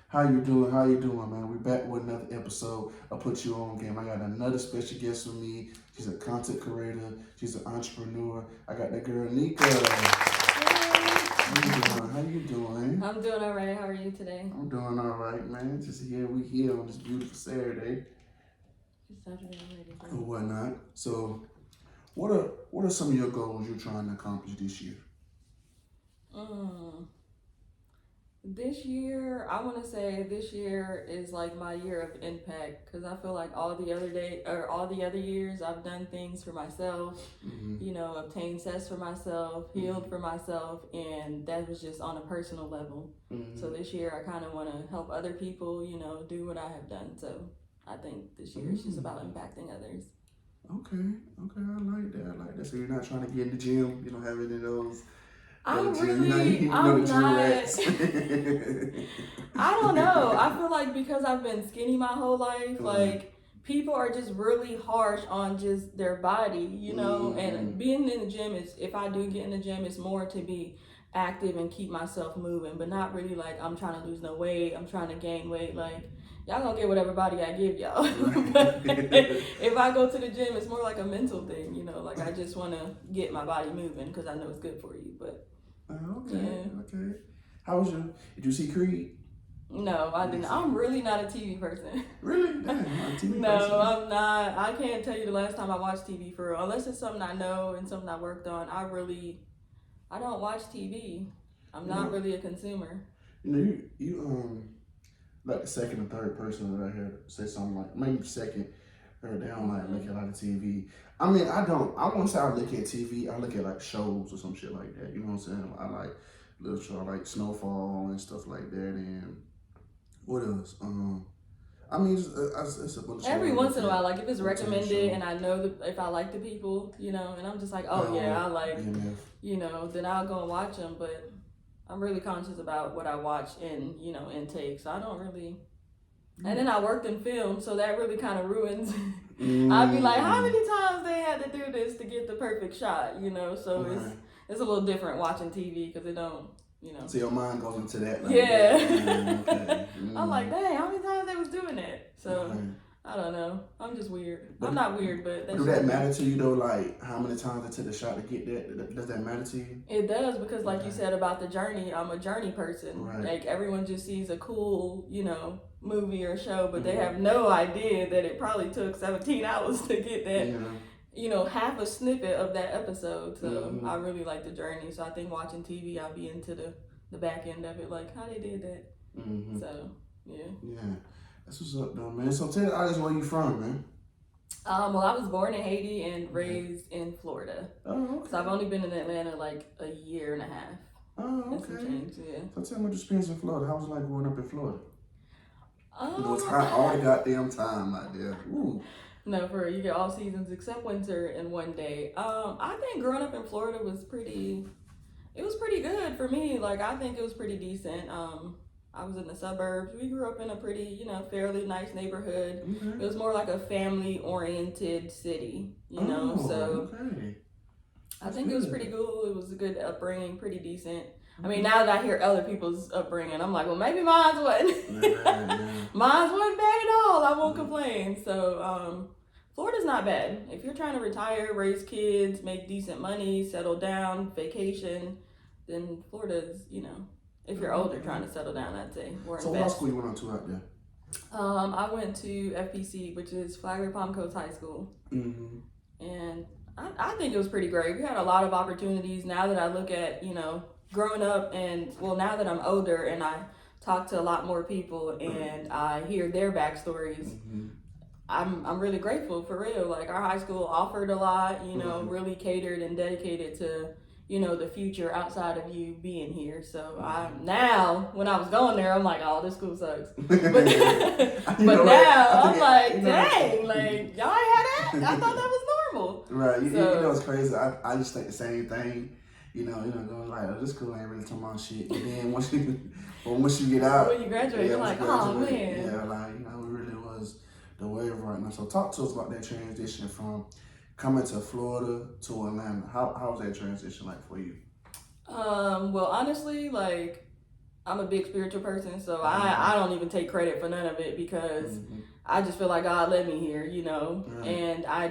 How you doing? How you doing, man? We back with another episode of Put You On Game. I got another special guest with me. She's a content creator. She's an entrepreneur. I got that girl Nika. How you Hey. doing? How you doing? I'm doing all right. How are you today? I'm doing all right, man. Just here, we here on this beautiful Saturday It's Saturday already, or bro. whatnot. So, what are some of your goals you're trying to accomplish this year? Mm. This year, I want to say this year is like my year of impact because I feel like all the other years, I've done things for myself. Mm-hmm. Obtained success for myself, healed for myself, and that was just on a personal level. Mm-hmm. So this year, I kind of want to help other people, do what I have done. So I think this year is just about impacting others. Okay, I like that. I like that. So you're not trying to get in the gym. You don't have any of those. I'm The gym, I'm the gym not. rats. I don't know. I feel like because I've been skinny my whole life, like people are just really harsh on just their body, and being in the gym is, if I do get in the gym, it's more to be active and keep myself moving, but not really like I'm trying to lose no weight, I'm trying to gain weight. Like, y'all gonna get whatever body I give y'all. But if I go to the gym, it's more like a mental thing, like I just want to get my body moving because I know it's good for you. But Okay. Did you see Creed? no, I didn't. I'm really not a TV person. Really? Damn, I'm not a TV No, person. I'm not. I can't tell you the last time I watched TV for real. Unless it's something I know and something I worked on. I don't watch TV. I'm not really a consumer. You like the second or third person that I heard say something like, maybe second, or they don't like look at a lot of TV. I mean, I won't say I look at TV. I look at like shows or some shit like that. You know what I'm saying? I like little show, like Snowfall and stuff like that. And what else? I mean, it's a bunch of Every shows once like in a while, that. like if it's recommended and I know if I like the people, and I'm just like, oh yeah, I like, BMF. then I'll go and watch them. But I'm really conscious about what I watch and, intake. So I don't really. And then I worked in film, so that really kind of ruins. I'd be like, how many times they had to do this to get the perfect shot, So it's a little different watching TV because it don't, So your mind goes into that. Like, yeah. Okay. I'm like, dang, how many times they was doing that? So I don't know. I'm just weird. I'm not weird, but do that matter to you though? Like how many times they took the shot to get that? Does that matter to you? It does because, like you said about the journey, I'm a journey person. Right. Like everyone just sees a cool, movie or show, but they have no idea that it probably took 17 hours to get that. Half a snippet of that episode. So I really like the journey. So I think watching TV, I'll be into the back end of it, like how they did that. So yeah, that's what's up though, man. So tell us where you from, man. Well, I was born in Haiti and raised in Florida. Oh, okay. So I've only been in Atlanta like a year and a half. Oh, okay. Change, yeah. So tell me what your experience in Florida. How was it like growing up in Florida? It's Oh, hot all the goddamn time out there. Ooh. No, for real, you get all seasons except winter in one day. I think growing up in Florida was pretty good for me. Like, I think it was pretty decent. I was in the suburbs. We grew up in a pretty, fairly nice neighborhood. Okay. It was more like a family-oriented city, so okay. I think it was pretty cool. It was a good upbringing, pretty decent. I mean, now that I hear other people's upbringing, I'm like, well, maybe mine wasn't. Mine wasn't bad at all. I won't complain. So, Florida's not bad. If you're trying to retire, raise kids, make decent money, settle down, vacation, then Florida's, if you're older trying to settle down, I'd say. So what school you went on to out there? I went to FPC, which is Flagler Palm Coast High School. And I think it was pretty great. We had a lot of opportunities. Now that I look at, growing up and, well, now that I'm older and I talk to a lot more people and I hear their backstories, I'm really grateful, for real. Like, our high school offered a lot, really catered and dedicated to, the future outside of you being here. So now, when I was going there, I'm like, oh, this school sucks. But now I'm like, dang, like, y'all ain't had that? I thought that was normal. Right. You know it's crazy. I just think the same thing. Going like, oh, this school ain't really talking about shit. And then once you get out, when you graduate, you're like, oh man. Yeah, like, it really was the wave right now. So talk to us about that transition from coming to Florida to Atlanta. How was that transition like for you? Well, honestly, like, I'm a big spiritual person, so I don't even take credit for none of it because I just feel like God led me here, you know. And I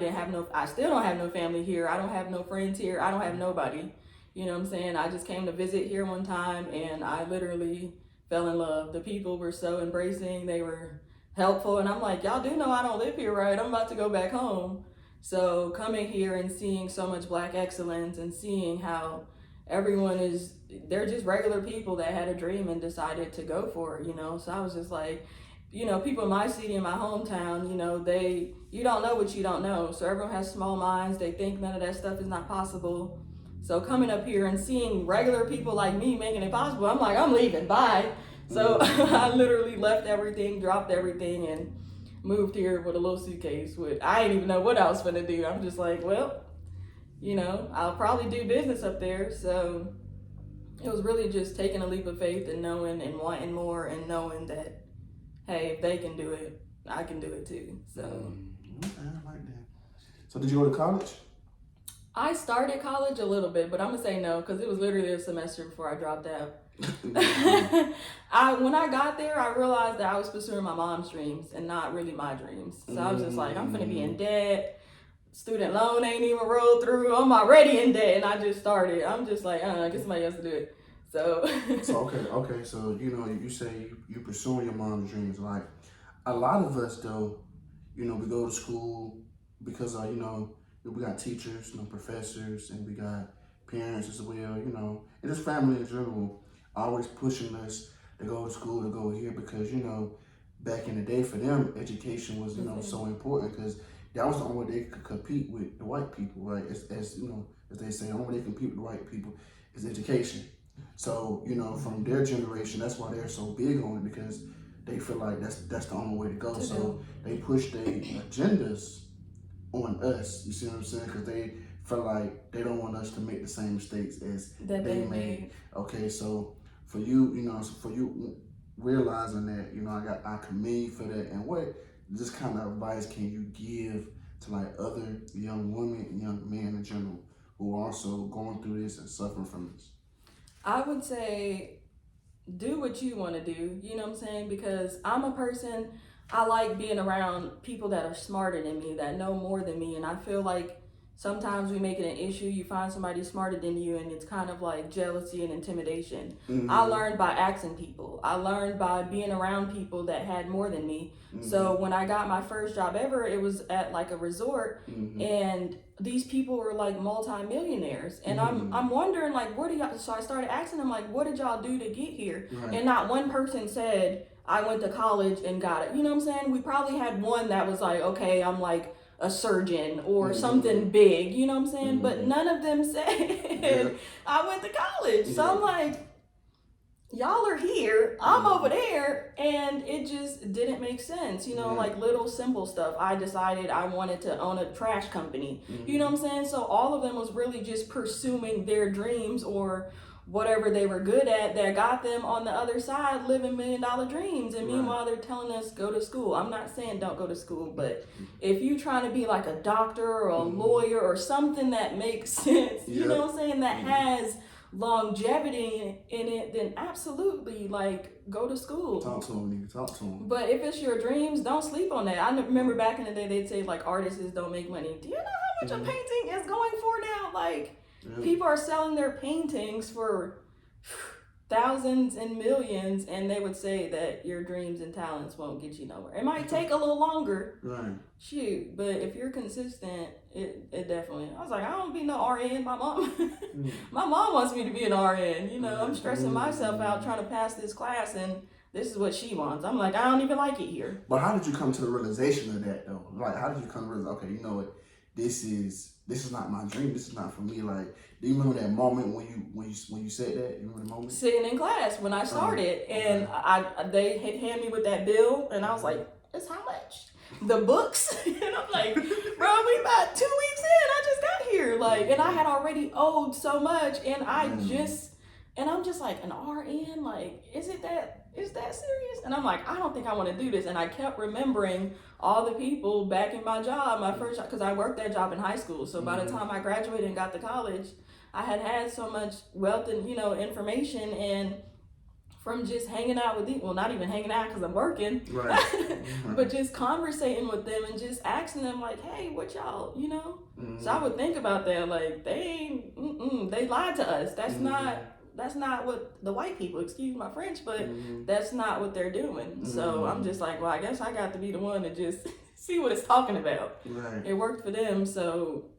still don't have no family here. I don't have no friends here. I don't have nobody. You know what I'm saying? I just came to visit here one time and I literally fell in love. The people were so embracing. They were helpful. And I'm like, y'all do know I don't live here, right? I'm about to go back home. So coming here and seeing so much Black excellence and seeing how they're just regular people that had a dream and decided to go for it, you know? So I was just like, you know, people in my city, in my hometown, you know, you don't know what you don't know. So everyone has small minds. They think none of that stuff is not possible. So coming up here and seeing regular people like me making it possible, I'm like, I'm leaving, bye. So I literally left everything, dropped everything, and moved here with a little suitcase. I didn't even know what I was gonna do. I'm just like, well, you know, I'll probably do business up there. So it was really just taking a leap of faith and knowing and wanting more and knowing that, hey, if they can do it, I can do it too. So okay, I like that. So did you go to college? I started college a little bit, but I'm gonna say no because it was literally a semester before I dropped out. When I got there, I realized that I was pursuing my mom's dreams and not really my dreams. So I was just like, I'm gonna be in debt. Student loan ain't even rolled through. I'm already in debt, and I just started. I'm just like, get somebody else to do it. So okay. So you know, you say you pursuing your mom's dreams. Like a lot of us, though, you know, we go to school because you know, we got teachers, you know, professors, and we got parents as well. You know, and just family in general, always pushing us to go to school, to go here because you know, back in the day for them, education was so important because that was the only way they could compete with the white people, right? As you know, as they say, the only way they compete with the white people is education. So, you know, from their generation, that's why they're so big on it because they feel like that's the only way to go. So they push their agendas on us. You see what I'm saying? Because they feel like they don't want us to make the same mistakes as they made. Okay, so for you, you know, for you realizing that, you know, I commend you for that. And what just kind of advice can you give to like other young women and young men in general who are also going through this and suffering from this? I would say do what you want to do, you know what I'm saying? Because I'm a person, I like being around people that are smarter than me, that know more than me. And I feel like sometimes we make it an issue. You find somebody smarter than you and it's kind of like jealousy and intimidation. I learned by asking people. I learned by being around people that had more than me. So when I got my first job ever, it was at like a resort and these people were like multi-millionaires. And I'm wondering like, so I started asking them like, what did y'all do to get here? Right. And not one person said, I went to college and got it. You know what I'm saying? We probably had one that was like, okay, I'm like a surgeon or something big, you know what I'm saying? But none of them said I went to college. So I'm like, y'all are here, I'm over there, and it just didn't make sense, you know, like little simple stuff. I decided I wanted to own a trash company, you know what I'm saying? So all of them was really just pursuing their dreams or whatever they were good at that got them on the other side living $1 million dreams. And meanwhile, they're telling us go to school. I'm not saying don't go to school, but if you're trying to be like a doctor or a lawyer or something that makes sense, you know what I'm saying, that has longevity in it, then absolutely, like, go to school. Talk to them. But if it's your dreams, don't sleep on that. I remember back in the day, they'd say, like, artists don't make money. Do you know how much a painting is going for now? Like, people are selling their paintings for thousands and millions, and they would say that your dreams and talents won't get you nowhere. It might take a little longer. Right. Shoot, but if you're consistent, it definitely. I was like, I don't be no RN. My mom, my mom wants me to be an RN. You know, I'm stressing myself out trying to pass this class, and this is what she wants. I'm like, I don't even like it here. But how did you come to the realization of that though? Like, how did you come to realize, okay, you know what, this is not my dream. This is not for me. Like, do you remember that moment when you said that? You remember the moment? Sitting in class when I started, and they hand me with that bill, and I was like, "It's how much?" The books, and I'm like, "Bro, we about 2 weeks in. I just got here, like, and I had already owed so much, and I'm just like, an RN, like, is that serious?" And I'm like, I don't think I want to do this. And I kept remembering all the people back in my job, my first job, because I worked that job in high school. So by the time I graduated and got to college, I had so much wealth and, you know, information. And from just hanging out with them. Well, not even hanging out because I'm working, Right. but just conversating with them and just asking them like, hey, what y'all, you know? So I would think about that, like, they lied to us. That's not what the white people, excuse my French, but that's not what they're doing. So I'm just like, well, I guess I got to be the one to just see what it's talking about. Right. It worked for them, so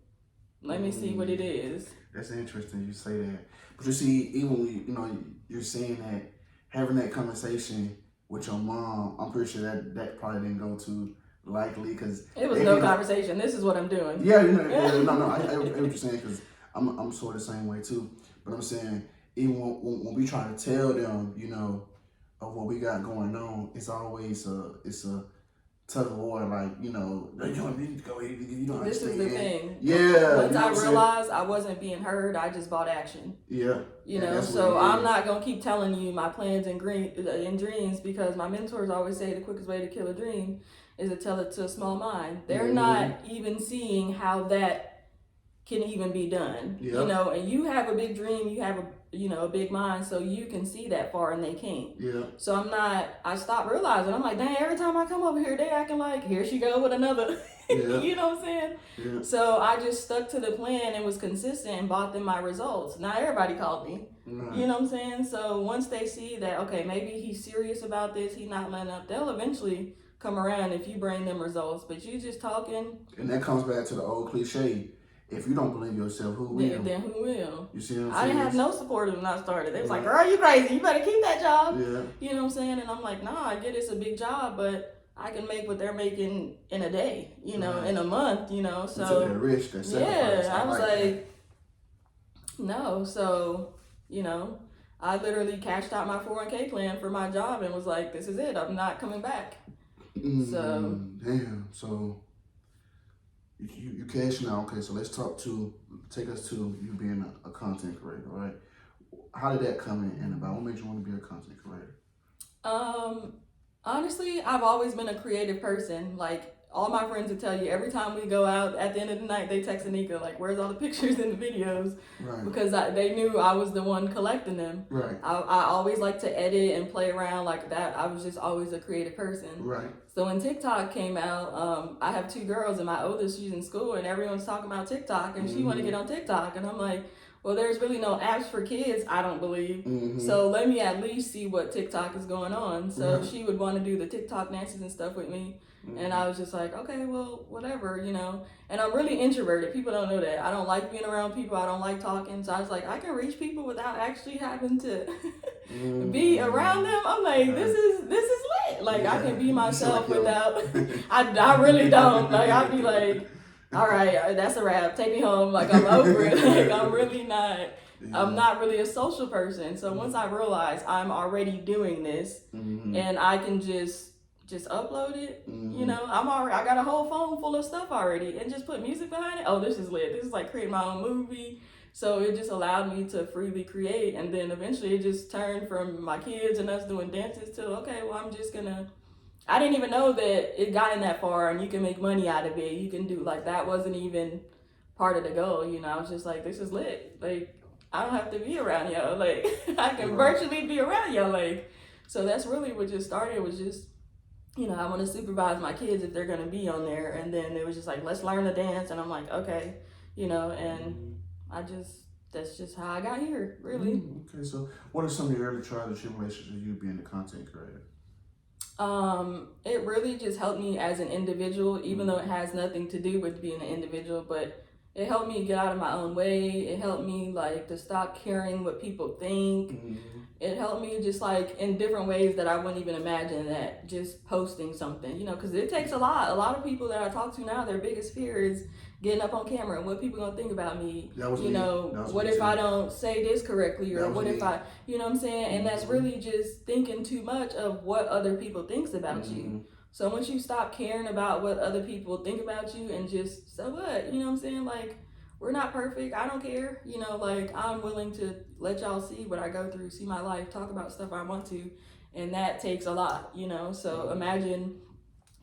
let me see what it is. That's interesting you say that. But you see, even when you're saying that, having that conversation with your mom, I'm pretty sure that probably didn't go too likely because it was no conversation. This is what I'm doing. Yeah, no, I get what you're saying because I'm sort of the same way too. But I'm saying even when we try to tell them, of what we got going on, it's always a tug of war, like, you need to go here, you don't This understand. is the thing. Yeah. Once I realized I wasn't being heard, I just bought action. Yeah. So I'm not going to keep telling you my plans and dreams because my mentors always say the quickest way to kill a dream is to tell it to a small mind. They're not even seeing how that can even be done. Yeah. And you have a big dream, you have a big mind, so you can see that far and they can't. Yeah. So I stopped realizing. I'm like, dang, every time I come over here, they acting like, here she go with another. Yeah. You know what I'm saying? Yeah. So I just stuck to the plan and was consistent and bought them my results. Not everybody called me. Right. You know what I'm saying? So once they see that, okay, maybe he's serious about this, he's not letting up, they'll eventually come around if you bring them results. But you just talking. And that comes back to the old cliche. If you don't believe yourself, who will? Then who will? You see what I'm saying? I didn't have no support when I started. They was like, girl, you crazy. You better keep that job. Yeah. You know what I'm saying? And I'm like, nah, I get it's a big job, but I can make what they're making in a day, in a month, So you took that risk, that sacrifice. I was like, no. So, I literally cashed out my 401k plan for my job and was like, this is it. I'm not coming back. So. Damn. So. You cashing out, okay, so take us to you being a content creator, right? How did that come in about? What made you want to be a content creator? Honestly, I've always been a creative person. Like, all my friends would tell you, every time we go out, at the end of the night, they text NIKA, like, where's all the pictures and the videos? Right. Because they knew I was the one collecting them. Right. I always like to edit and play around like that. I was just always a creative person. Right. So when TikTok came out, I have 2 girls, and my oldest, she's in school, and everyone's talking about TikTok, and she wanted to get on TikTok. And I'm like, well, there's really no apps for kids, I don't believe. So let me at least see what TikTok is going on. So she would want to do the TikTok dances and stuff with me. And I was just like, okay, well, whatever, And I'm really introverted. People don't know that. I don't like being around people. I don't like talking. So I was like, I can reach people without actually having to be around them. I'm like, this is lit. Like, I can be myself without. I really don't. Like, I'd be like, all right, that's a wrap. Take me home. Like, I'm over it. Like, I'm really not. I'm not really a social person. So once I realized I'm already doing this, and I can just upload it, I got a whole phone full of stuff already, and just put music behind it. Oh, this is lit. This is like creating my own movie. So it just allowed me to freely create, and then eventually it just turned from my kids and us doing dances to, okay, well, I'm just gonna. I didn't even know that it gotten that far, and you can make money out of it. You can do, like, that wasn't even part of the goal. I was just like, this is lit. Like, I don't have to be around y'all. Like, I can virtually be around y'all. Like, so that's really what just started, was just, I want to supervise my kids if they're going to be on there. And then it was just like, let's learn to dance. And I'm like, okay, and that's just how I got here, really. Okay, so what are some of your early trials and tribulations of you being a content creator? It really just helped me as an individual, even though it has nothing to do with being an individual, but it helped me get out of my own way. It helped me, like, to stop caring what people think. It helped me just, like, in different ways that I wouldn't even imagine, that just posting something, because it takes a lot. A lot of people that I talk to now, their biggest fear is getting up on camera and what people gonna think about me. What if I don't say this correctly, or what if I, you know what I'm saying? And that's really just thinking too much of what other people thinks about you. So once you stop caring about what other people think about you and just, so what, you know what I'm saying? Like, we're not perfect. I don't care. Like, I'm willing to let y'all see what I go through, see my life, talk about stuff I want to. And that takes a lot, So imagine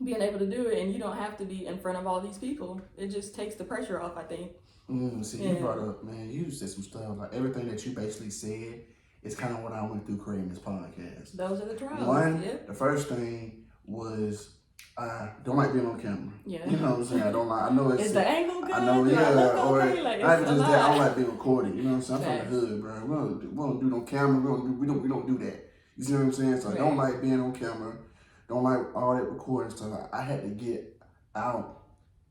being able to do it, and you don't have to be in front of all these people. It just takes the pressure off, I think. You brought up, man, you said some stuff, like everything that you basically said It's kind of what I went through creating this podcast. Those are the trials. One, Yep. the first thing was I don't like being on camera. Yeah. You know what I'm saying? I don't like. I know it's. Is the angle good? I know, Do I look okay? or like, not it's even a just that. I lot. don't like being recorded. You know what I'm saying? I'm Facts. from the hood, bro. We don't do no camera. We don't do that. You see what I'm saying? So I don't like being on camera. Don't like all that recording stuff. I had to get out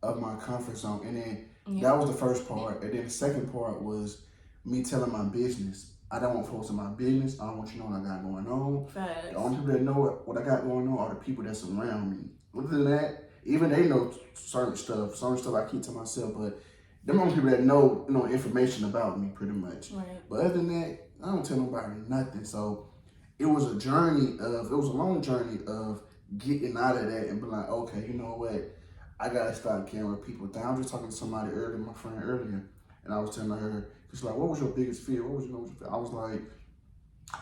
of my comfort zone, and then that was the first part. And then the second part was me telling my business. I don't want folks in my business. I don't want you knowing what I got going on. Facts. The only people that know what I got going on are the people that's around me. Other than that, even they know certain stuff I keep to myself, but them only people that know information about me pretty much. Right. But other than that, I don't tell nobody nothing. So it was a long journey of getting out of that and be like, okay, you know what? I gotta start caring what people think. I was just talking to somebody earlier, my friend earlier, and I was telling her, she's like, what was your biggest fear? What was your fear? I was like,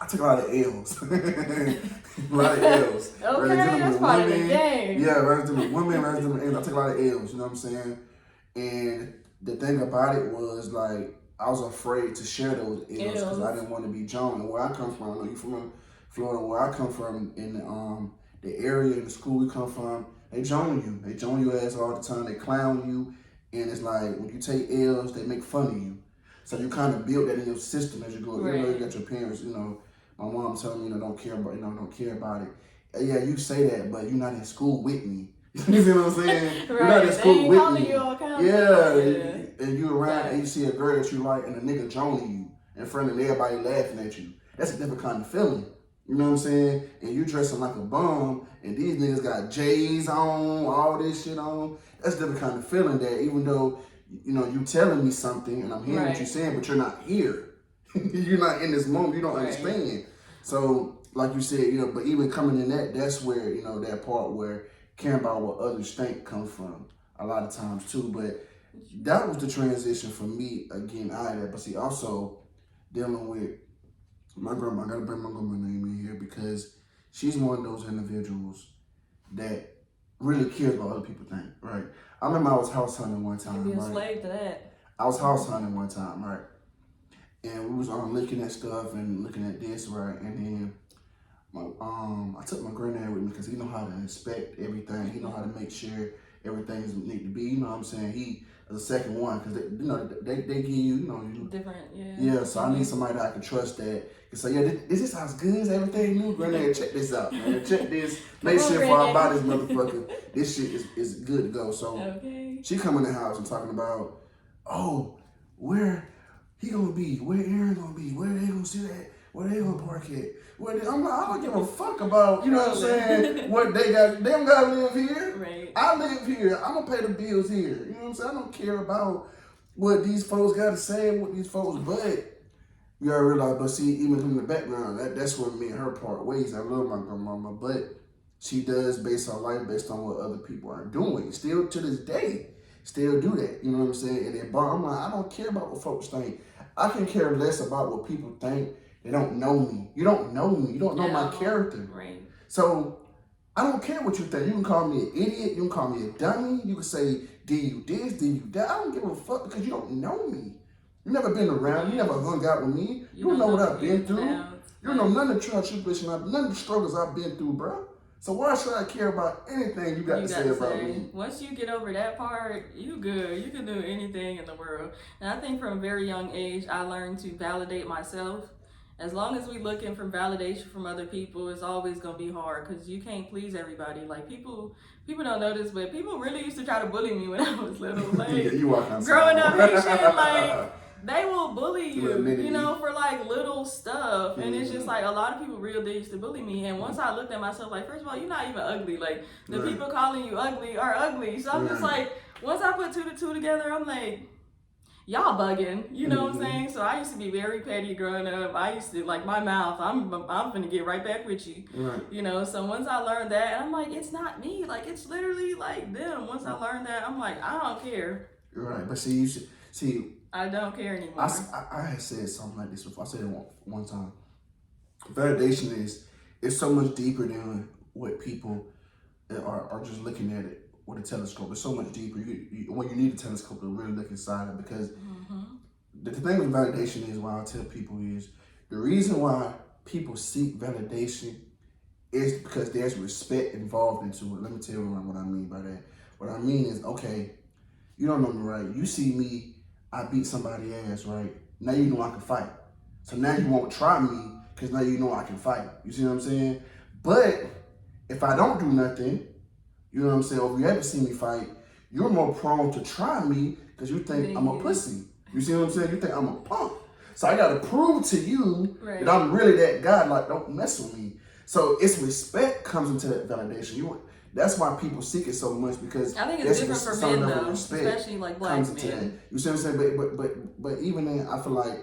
I took a lot of L's. A lot of L's. Okay, that's part of the game. Yeah, rather than women, rather than L's. I took a lot of L's, you know what I'm saying? And the thing about it was, like, I was afraid to share those L's because I didn't want to be John. And where I come from, I know you from Florida, where I come from, in the area, in the school we come from, they join you. They join your ass all the time. They clown you. And it's like, when you take L's, they make fun of you. So you kind of build that in your system as you go. Right. You know, you got your parents, my mom telling me, don't care about it. Yeah, you say that, but you're not in school with me. You see what I'm saying? Right. You're not in school with me. You all And you around and you see a girl that you like and a nigga joining you in front of everybody laughing at you. That's a different kind of feeling. You know what I'm saying? And you dressing like a bum, and these niggas got J's on, all this shit on. That's a different kind of feeling that even though, you telling me something and I'm hearing what you're saying, but you're not here. You're not in this moment. You don't understand. So, like you said, but even coming in that's where, that part where caring about what others think comes from a lot of times too. But that was the transition for me, again, out of that. But see, also dealing with my grandma, I gotta bring my grandma name in here because she's one of those individuals that really cares about what other people think, right? I remember I was house hunting one time, You'd be a slave to that. I was house hunting one time, right? And we was looking at stuff and looking at this, right? And then I took my granddad with me because he know how to inspect everything. He know how to make sure everything's need to be. You know what I'm saying? He is the second one because they give you different, yeah. So I need somebody that I can trust that can say, yeah, this house good, is everything new? Granddad, check this out, man. Check this. Make sure before I buy this motherfucker, this shit is good to go. So she come in the house and talking about, where he gonna be, where Aaron gonna be, where they gonna see that, where they gonna park it. I'm like, I don't give a fuck about, you know what I'm saying, what they got. They don't gotta live here. Right. I live here. I'm gonna pay the bills here. You know what I'm saying? I don't care about what these folks gotta say, what these folks, but you gotta realize, but see, even from the background, that's where me and her part ways. I love my grandmama, but she does base her life based on what other people are doing. Still to this day, still do that. You know what I'm saying? And then, I'm like, I don't care about what folks think. I can care less about what people think. They don't know me. You don't know me. You don't know my character. Right. So I don't care what you think. You can call me an idiot. You can call me a dummy. You can say, did you this, did you that? I don't give a fuck because you don't know me. You never been around. You never hung out with me. You don't know what I've been through. You don't know none of the tribulation, none of the struggles I've been through, bro. So why should I care about anything you got to say about me? Once you get over that part, you good. You can do anything in the world. And I think from a very young age, I learned to validate myself. As long as we looking for validation from other people, it's always gonna be hard because you can't please everybody. Like people don't know this, but people really used to try to bully me when I was little. Like you walk outside. Growing up Haitian, like they will bully you, for like little stuff. And it's just like a lot of people really used to bully me. And once I looked at myself, like, first of all, you're not even ugly. Like the people calling you ugly are ugly. So I'm just like, once I put 2 to 2 together, I'm like, y'all bugging, you know what I'm saying? So I used to be very petty growing up. I used to, like, my mouth, I'm gonna get right back with you. Right. So once I learned that, I'm like, it's not me. Like, it's literally like them. Once I learned that, I'm like, I don't care. Right, but see, I don't care anymore. I had said something like this before. I said it one time. Validation is so much deeper than what people are just looking at it with a telescope. It's so much deeper. You need a telescope to really look inside it because the thing with validation is, what I tell people is, The reason why people seek validation is because there's respect involved into it. Let me tell you what I mean by that. What I mean is, okay, you don't know me, right? You see me, I beat somebody ass, right? Now you know I can fight. So now you won't try me because now you know I can fight. You see what I'm saying? But if I don't do nothing, you know what I'm saying, or if you ever see me fight, you're more prone to try me because you think I'm a pussy. You see what I'm saying? You think I'm a punk. So I gotta prove to you that I'm really that guy. Like, don't mess with me. So it's respect comes into that validation. That's why people seek it so much, because I think it's different for men though, especially like black men. You see what I'm saying? But even then, I feel like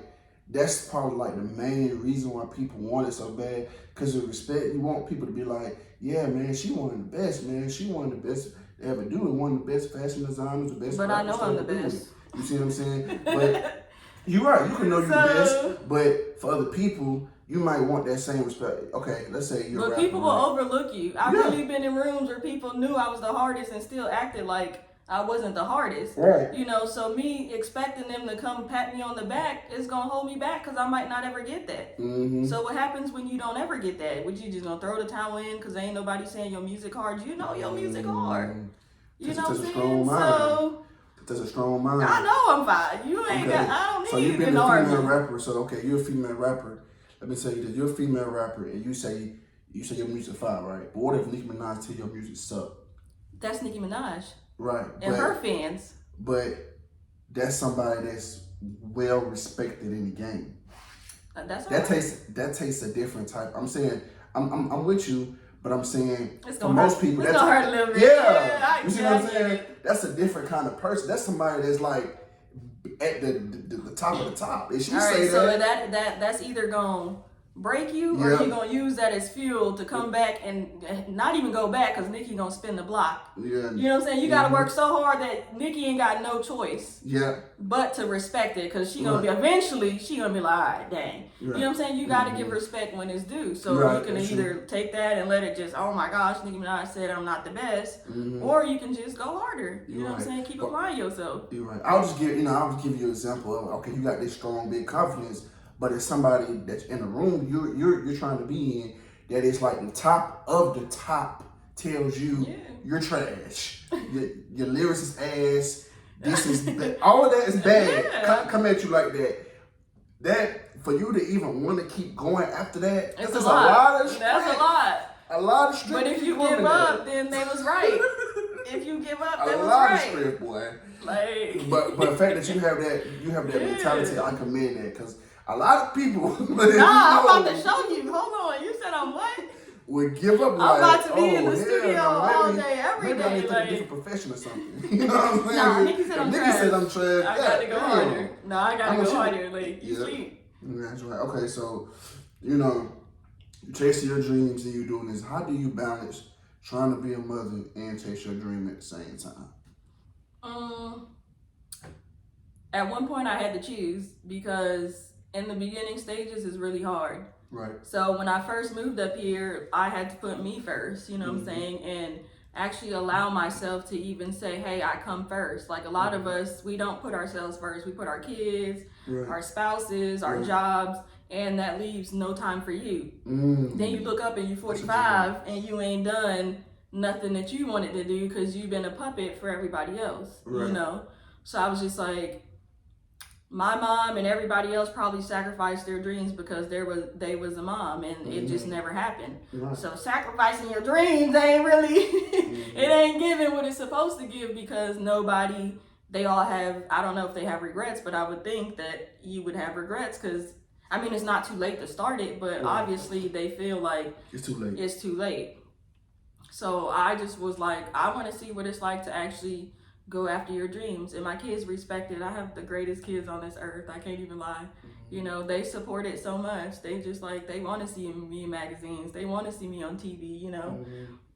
that's probably like the main reason why people want it so bad. Because of respect, you want people to be like, yeah, man, she one of the best, man. She one of the best to ever do it. One of the best fashion designers, the best. But I know I'm the best. You see what I'm saying? But you're right. You can know you're the best, but for other people, you might want that same respect. Okay, let's say you're. But people will overlook you. I've really been in rooms where people knew I was the hardest and still acted like I wasn't the hardest. Right. You know, so me expecting them to come pat me on the back is gonna hold me back because I might not ever get that. Mm-hmm. So what happens when you don't ever get that? Would you just gonna throw the towel in because ain't nobody saying your music hard? You know your music hard. You know what I'm saying? So. That's a strong mind. I know I'm fine. You ain't got. I don't need. So you've been a female rapper. So okay, you're a female rapper. Let me tell you this: you're a female rapper, and you say your music fire, right? But what if Nicki Minaj tell your music suck? That's Nicki Minaj. Right. And her fans. But that's somebody that's well respected in the game. That tastes a different type. I'm saying I'm with you. But I'm saying, for most people, that's gonna hurt a little bit. Yeah, you see what I'm saying? That's a different kind of person. That's somebody that's like at the top of the top. If she say so that's either gonna break you, or you're gonna use that as fuel to come back and not even go back because Nicki gonna spin the block. Yeah, you know what I'm saying? You gotta work so hard that Nicki ain't got no choice. Yeah, but to respect it, because she gonna be eventually she gonna be like, all right, dang. You know what I'm saying? You gotta give respect when it's due. So you can either take that and let it just, oh my gosh, Nicki Minaj said I'm not the best, or you can just go harder. You know what I'm saying? Keep applying yourself. You're right. I'll just give you an example of, okay, you got this strong, big confidence. But it's somebody that's in the room you're trying to be in that is like the top of the top tells you you're trash. Your lyrics is ass. This is bad. All of that is bad. Come at you like that. That for you to even want to keep going after that, it's a lot of strength. That's a lot. A lot of strength. But if you give up, then they was right. If you give up, they was right. A lot of strength, boy. Like, but the fact that you have that mentality, I commend that, because a lot of people. I'm about to show you. Hold on. You said I'm what? Would give up. I'm about to be in the studio all day, every day. Maybe I need to take a different profession or something. You know what I'm saying? Nah, Nicki said I'm trash. Said I'm trash. I got to go harder. No, I got to go harder. Like, you sleep. That's right. Okay, so, you chasing your dreams and you doing this. How do you balance trying to be a mother and chase your dream at the same time? At one point I had to choose, because in the beginning stages is really hard. Right. So when I first moved up here, I had to put me first, you know what I'm saying? And actually allow myself to even say, hey, I come first. Like a lot of us, we don't put ourselves first. We put our kids, our spouses, our jobs, and that leaves no time for you. Then you look up and you're 45 and you ain't done nothing that you wanted to do because you've been a puppet for everybody else, you know? So I was just like, my mom and everybody else probably sacrificed their dreams because they was a mom, and it just never happened. So sacrificing your dreams ain't really, it ain't giving what it's supposed to give, because they all have, I don't know if they have regrets, but I would think that you would have regrets, because I mean, it's not too late to start it, but obviously they feel like it's too late. So I just was like, I want to see what it's like to actually go after your dreams. And my kids respect it. I have the greatest kids on this earth. I can't even lie. You know, they support it so much. They just like, they want to see me in magazines. They want to see me on TV, you know.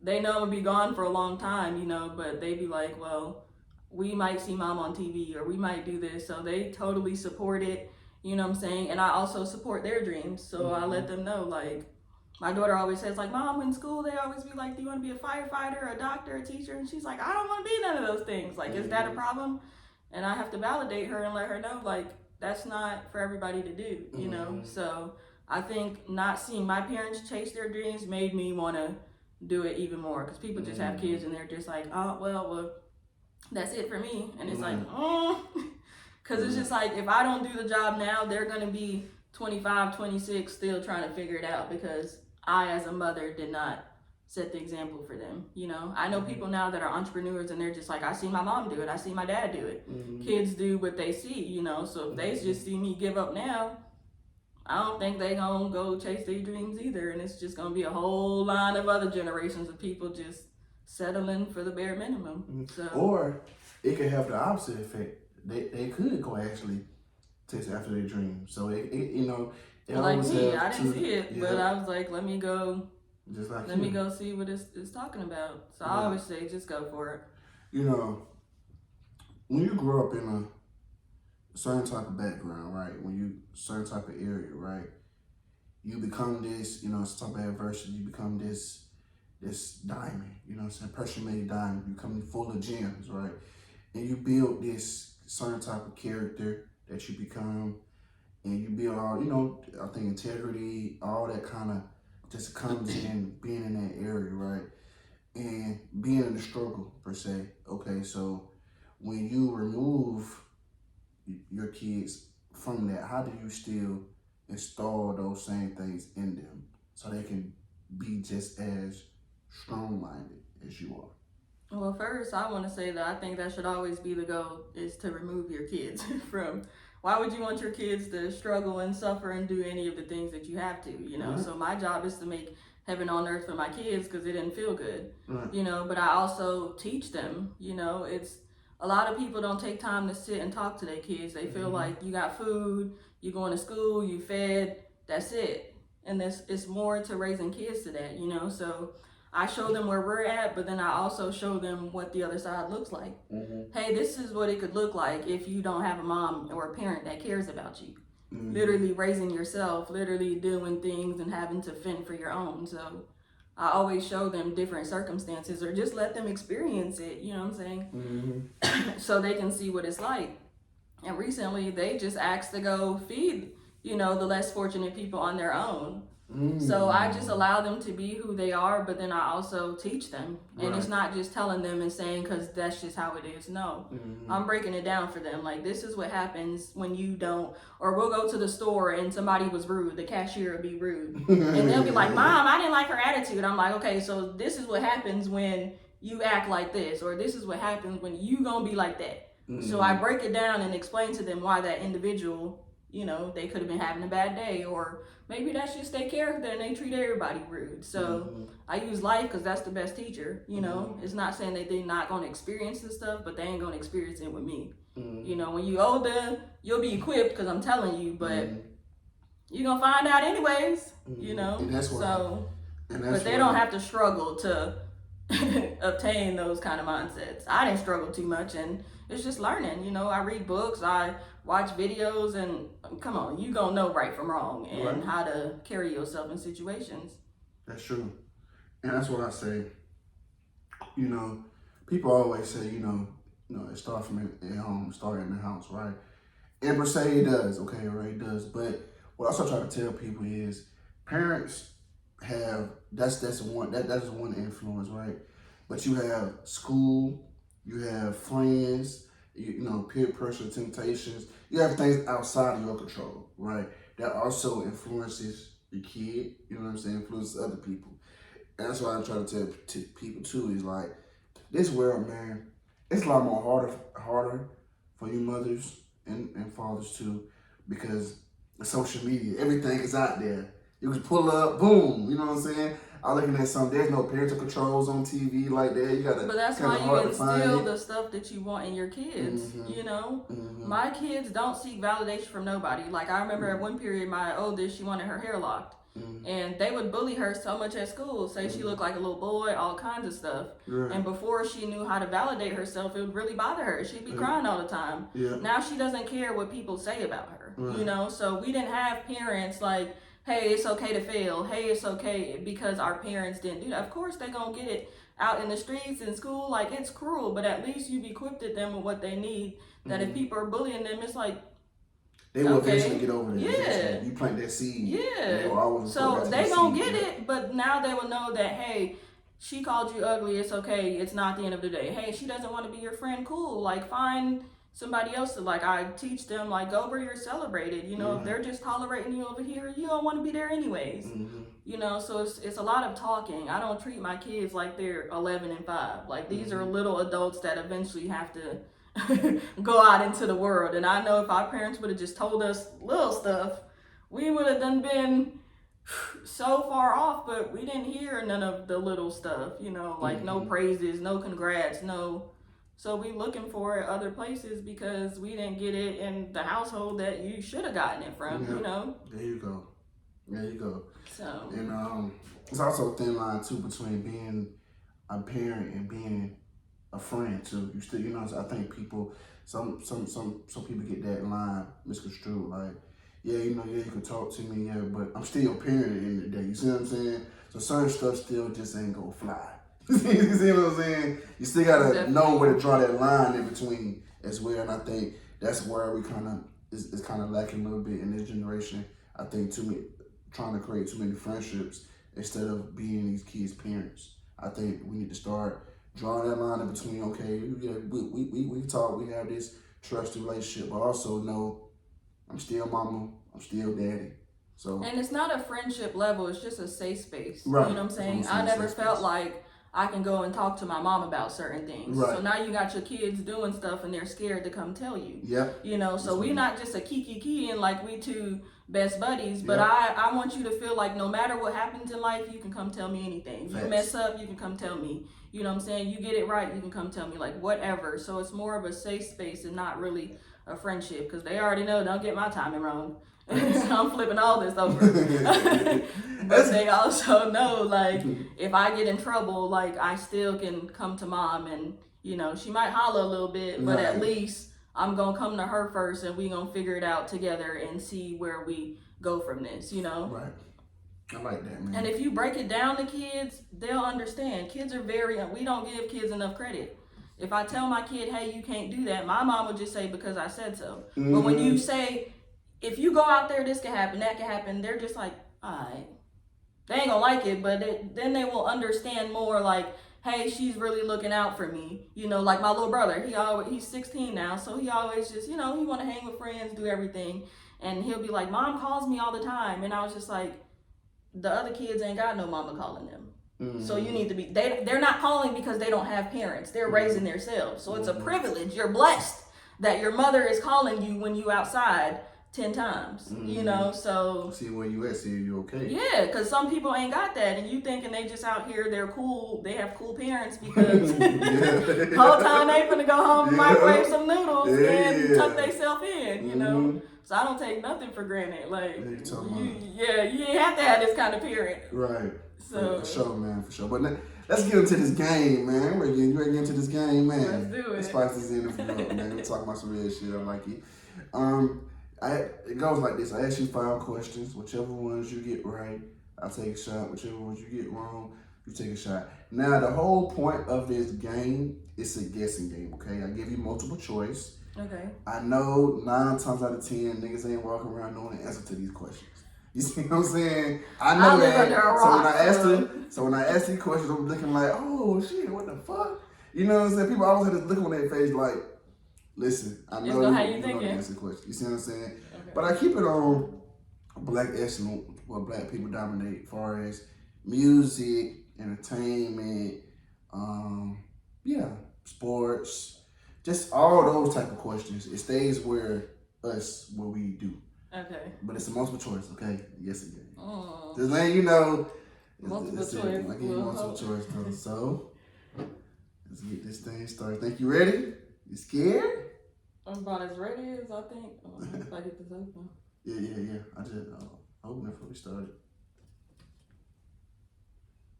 They know I'm going to be gone for a long time, you know, but they be like, well, we might see mom on TV, or we might do this. So they totally support it, you know what I'm saying? And I also support their dreams. So I let them know, like, my daughter always says, like, Mom, in school, they always be like, do you want to be a firefighter, a doctor, a teacher? And she's like, I don't want to be none of those things. Like, is that a problem? And I have to validate her and let her know, like, that's not for everybody to do, you know? So I think not seeing my parents chase their dreams made me want to do it even more, because people just have kids and they're just like, oh, well, that's it for me. And it's like, because it's just like, if I don't do the job now, they're going to be 25, 26 still trying to figure it out, because I, as a mother, did not set the example for them. You know, I know people now that are entrepreneurs and they're just like, I see my mom do it, I see my dad do it. Kids do what they see, you know, so if they just see me give up now, I don't think they gonna go chase their dreams either, and it's just gonna be a whole line of other generations of people just settling for the bare minimum. So, or it could have the opposite effect. They could go actually chase after their dreams. So it you know, it like always me, have I didn't two, see it, but I was like, let me go. Just like Let me go see what it's talking about. So I always say, just go for it. You know, when you grow up in a certain type of background, right? When you certain type of area, right? You become this, you know, some type of adversity. You become this diamond. You know what I'm saying? Pressure-made diamond. You become full of gems, right? And you build this certain type of character that you become, and you build all, you know, I think integrity, all that kind of just comes in being in that area, right? And being in the struggle, per se. Okay, so when you remove your kids from that, how do you still install those same things in them so they can be just as strong-minded as you are? Well, first, I want to say that I think that should always be the goal, is to remove your kids from. Why would you want your kids to struggle and suffer and do any of the things that you have to, you know? So my job is to make heaven on earth for my kids, because it didn't feel good, you know, but I also teach them, you know. It's a lot of people don't take time to sit and talk to their kids. They feel like you got food, you going to school, you fed, that's it. And it's more to raising kids to that, you know. So I show them where we're at, but then I also show them what the other side looks like. Hey, this is what it could look like if you don't have a mom or a parent that cares about you. Literally raising yourself, literally doing things and having to fend for your own. So I always show them different circumstances, or just let them experience it, you know what I'm saying? So they can see what it's like. And recently they just asked to go feed, you know, the less fortunate people on their own. So I just allow them to be who they are, but then I also teach them. And it's not just telling them and saying, because that's just how it is. No, I'm breaking it down for them. Like, this is what happens when you don't, or we'll go to the store and somebody was rude. The cashier will be rude. And they'll be like, Mom, I didn't like her attitude. I'm like, okay, so this is what happens when you act like this, or this is what happens when you gonna be like that. So I break it down and explain to them why that individual, you know, they could have been having a bad day, or maybe that's just their character and they treat everybody rude. So I use life, because that's the best teacher, you know. It's not saying that they're not going to experience this stuff, but they ain't going to experience it with me. You know, when you older, you'll be equipped, because I'm telling you, but you're going to find out anyways, you know. And that's so, but they don't have to struggle to obtain those kind of mindsets. I didn't struggle too much, and it's just learning, you know. I read books, I watch videos, and come on, you gonna know right from wrong and how to carry yourself in situations. That's true. And that's what I say. You know, people always say, you know, it starts from at home, start in the house, right? And per se it does, okay, right, it does. But what I also try to tell people is parents have, that's one influence, right? But you have school, you have friends, you know, peer pressure, temptations. You have things outside of your control, right? That also influences your kid, you know what I'm saying? Influences other people. And that's why I try to tell people too, is like, this world, man, it's a lot more harder for you mothers and fathers too, because social media, everything is out there. You can pull up, boom, you know what I'm saying? I'm looking at something, there's no parental controls on TV like that. You gotta, but that's why you instill the stuff that you want in your kids, you know? My kids don't seek validation from nobody. Like, I remember at one period, my oldest, she wanted her hair locked. And they would bully her so much at school, say she looked like a little boy, all kinds of stuff. And before she knew how to validate herself, it would really bother her. She'd be crying all the time. Now she doesn't care what people say about her, you know? So we didn't have parents like, hey, it's okay to fail. Hey, it's okay, because our parents didn't do that. Of course, they're going to get it out in the streets, in school. Like, it's cruel, but at least you've equipped them with what they need. That if people are bullying them, it's like, They will Okay. eventually get over that. Yeah. Eventually. You plant that seed. Yeah. They will always So put they that gonna seed. get it, but now they will know that, hey, she called you ugly. It's okay. It's not the end of the day. Hey, she doesn't want to be your friend. Cool. Like, find somebody else to, like, I teach them, like, go where you're celebrated. You know, if they're just tolerating you over here, you don't want to be there anyways. Mm-hmm. You know, so it's a lot of talking. I don't treat my kids like they're 11 and 5. Like, these are little adults that eventually have to go out into the world. And I know if our parents would have just told us little stuff, we would have done been so far off, but we didn't hear none of the little stuff, you know, like no praises, no congrats, no. So we looking for it other places because we didn't get it in the household that you should have gotten it from, you know. There you go. There you go. So and it's also a thin line too between being a parent and being a friend too. You still, you know, I think people, some people get that line misconstrued. Like, yeah, you know, yeah, you can talk to me, yeah, but I'm still your parent at the end of the day. You see what I'm saying? So certain stuff still just ain't gonna fly. You see what I'm saying? You still gotta know where to draw that line in between as well. And I think that's where we kind of is kind of lacking a little bit in this generation. I think trying to create too many friendships instead of being these kids' parents. I think we need to start drawing that line in between. Okay, yeah, we talk, we have this trusted relationship, but also know I'm still mama, I'm still daddy. So, and it's not a friendship level, it's just a safe space. Right. You know what I'm saying? I never felt like I can go and talk to my mom about certain things. Right. So now you got your kids doing stuff and they're scared to come tell you. Yep. You know, so we not just a kiki and like we two best buddies, but I want you to feel like no matter what happens in life, you can come tell me anything. If you mess up, you can come tell me. You know what I'm saying? You get it right, you can come tell me, like whatever. So it's more of a safe space and not really a friendship, because they already know, don't get my timing wrong. I'm flipping all this over. But they also know, like, if I get in trouble, like, I still can come to mom and, you know, she might holler a little bit, but at least I'm going to come to her first and we going to figure it out together and see where we go from this, you know? Right. I like that, man. And if you break it down to kids, they'll understand. Kids are we don't give kids enough credit. If I tell my kid, hey, you can't do that, my mom would just say, because I said so. But when you say, if you go out there, this can happen, that can happen, they're just like, all right. They ain't gonna like it, but then they will understand more, like, hey, she's really looking out for me. You know, like my little brother, he's 16 now, so he always just, you know, he want to hang with friends, do everything. And he'll be like, mom calls me all the time. And I was just like, the other kids ain't got no mama calling them. So you need to be, they're not calling because they don't have parents. They're raising themselves. So it's a privilege. You're blessed that your mother is calling you when you outside 10 times, you know, so. See where you at, see if you okay. Yeah, because some people ain't got that, and you thinking they just out here, they're cool, they have cool parents because the whole time they finna go home and microwave some noodles and tuck themselves in, you know. So I don't take nothing for granted. Like, you ain't have to have this kind of parent. Right. So. For sure, man, for sure. But let's get into this game, man. You ready to get into this game, man? Let's do it. Let's spice this in, man. We're talking about some real shit. I like it. It goes like this. I ask you 5 questions. Whichever ones you get right, I'll take a shot. Whichever ones you get wrong, you take a shot. Now, the whole point of this game is a guessing game, okay? I give you multiple choice. Okay. I know 9 times out of 10, niggas ain't walking around knowing the answer to these questions. You see what I'm saying? I know that. So when I ask these questions, I'm looking like, oh shit, what the fuck? You know what I'm saying? People always have this look on their face like, listen, I know you don't answer the question. You see what I'm saying? Okay. But I keep it on black excellence, where black people dominate, as far as music, entertainment, sports, just all those type of questions. It stays where we do. Okay. But it's a multiple choice, okay? Yes, again. Oh. Just letting you know. Multiple choice. I give you multiple choice, though. So, let's get this thing started. Think you ready? You scared? I'm about as ready as I think. If I get this open. Yeah. I just open it before we started.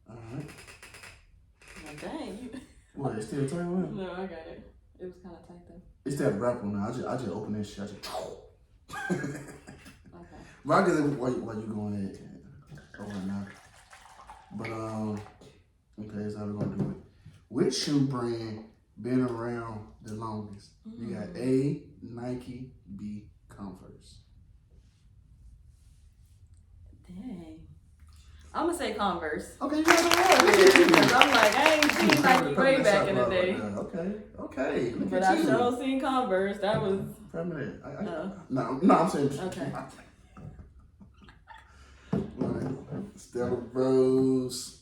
All right. Well, dang, you. What? It's still turning? No, I got it. It was kind of tight though. It's that grapple now. I just open that shit. I just. Okay. But I guess while you going ahead right now. But okay, so how we gonna do it? Which shoe brand been around the longest? We got A, Nike, B, Converse. Dang. I'm gonna say Converse. Okay, you got it Because right. I'm like, I ain't seen Nike way back in the day. Okay. Look But at I you. sure seen Converse. That was. No, I'm saying. Okay. Stella Rose.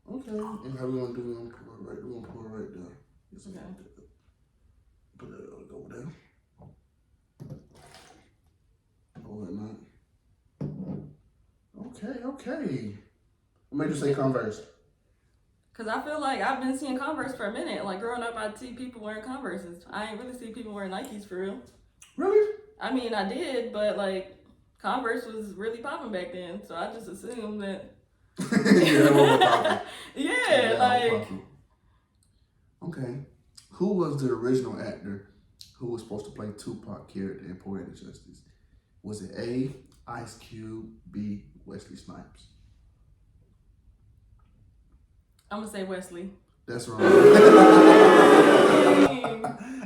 Okay. And how we gonna do? We're gonna pull it right there. Okay. Put it over there. Oh, whatnot. Okay. What made you say Converse? Because I feel like I've been seeing Converse for a minute. Like growing up, I'd see people wearing Converses. I ain't really see people wearing Nikes for real. Really? I mean, I did, but like Converse was really popping back then. So I just assumed that. Yeah, like. Okay. Who was the original actor who was supposed to play Tupac character in Poetic Justice? Was it A, Ice Cube, B, Wesley Snipes? I'm gonna say Wesley. That's wrong.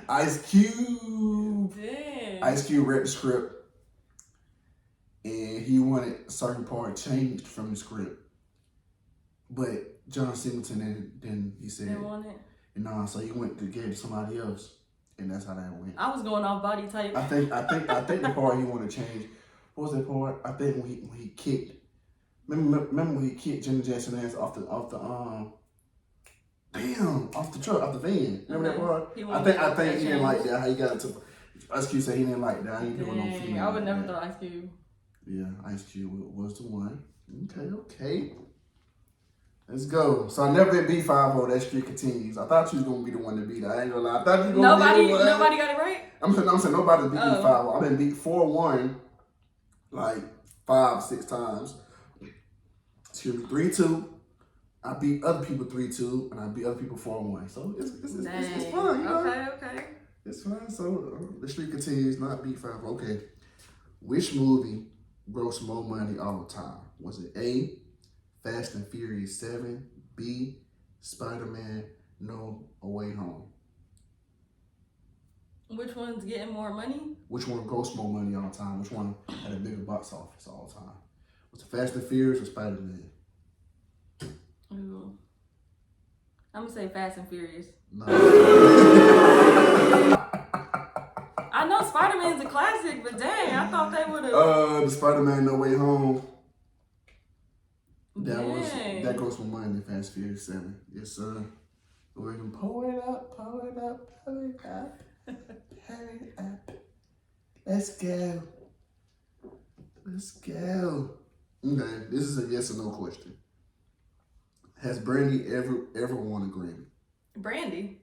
Ice Cube. Dang. Ice Cube read the script and he wanted a certain part changed from the script. But John Singleton then he said, Didn't want it? No, so he went to give it to somebody else. And that's how that went. I was going off body type. I think the part he wanted to change. What was that part? I think when he kicked. Remember when he kicked Jimmy Jackson ass off the truck, off the van. Remember that part? I think he didn't like that. How he got to Ice Cube said he didn't like that. He didn't want no female. I would never thought Ice Cube. Yeah, Ice Cube was the one. Okay. Let's go. So I never been B5. That streak continues. I thought you was gonna be the one to beat it. I ain't gonna lie. I thought you was gonna be the one. Nobody got it right? I'm saying nobody beat B5. I've been beat 4-1 like 5-6 times. Excuse me, 3-2. I beat other people 3-2, and I beat other people 4-1. So it's fun, you know? Okay. It's fun. So the streak continues, not B5. Okay. Which movie grossed more money all the time? Was it A, Fast and Furious 7, B, Spider-Man No Way Home? Which one's getting more money? Which one grossed more money all the time? Which one had a bigger box office all the time? Was it Fast and Furious or Spider-Man? Ooh. I'm gonna say Fast and Furious. No. I know Spider-Man's a classic, but dang, I thought they would have. The Spider-Man No Way Home. That grossed more money than Fast and Furious 7. Yes, sir. We're gonna pour it up. Let's go. Okay, this is a yes or no question. Has Brandy ever won a Grammy? Brandy?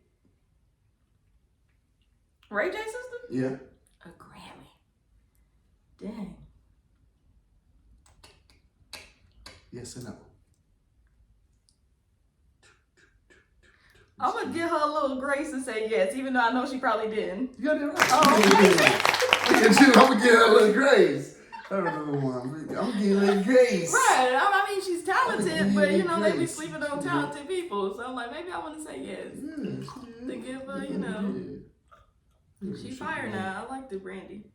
Ray J sister? Yeah. A Grammy. Dang. Yes or no? I'm gonna give her a little grace and say yes, even though I know she probably didn't. You got that right. Oh, I'm gonna give her a little grace. I'm gonna give her a little grace. Right. I mean, she's talented, but you know, they be sleeping on talented people. So I'm like, maybe I want to say yes. To give her, you know. She fire now. I like the Brandy.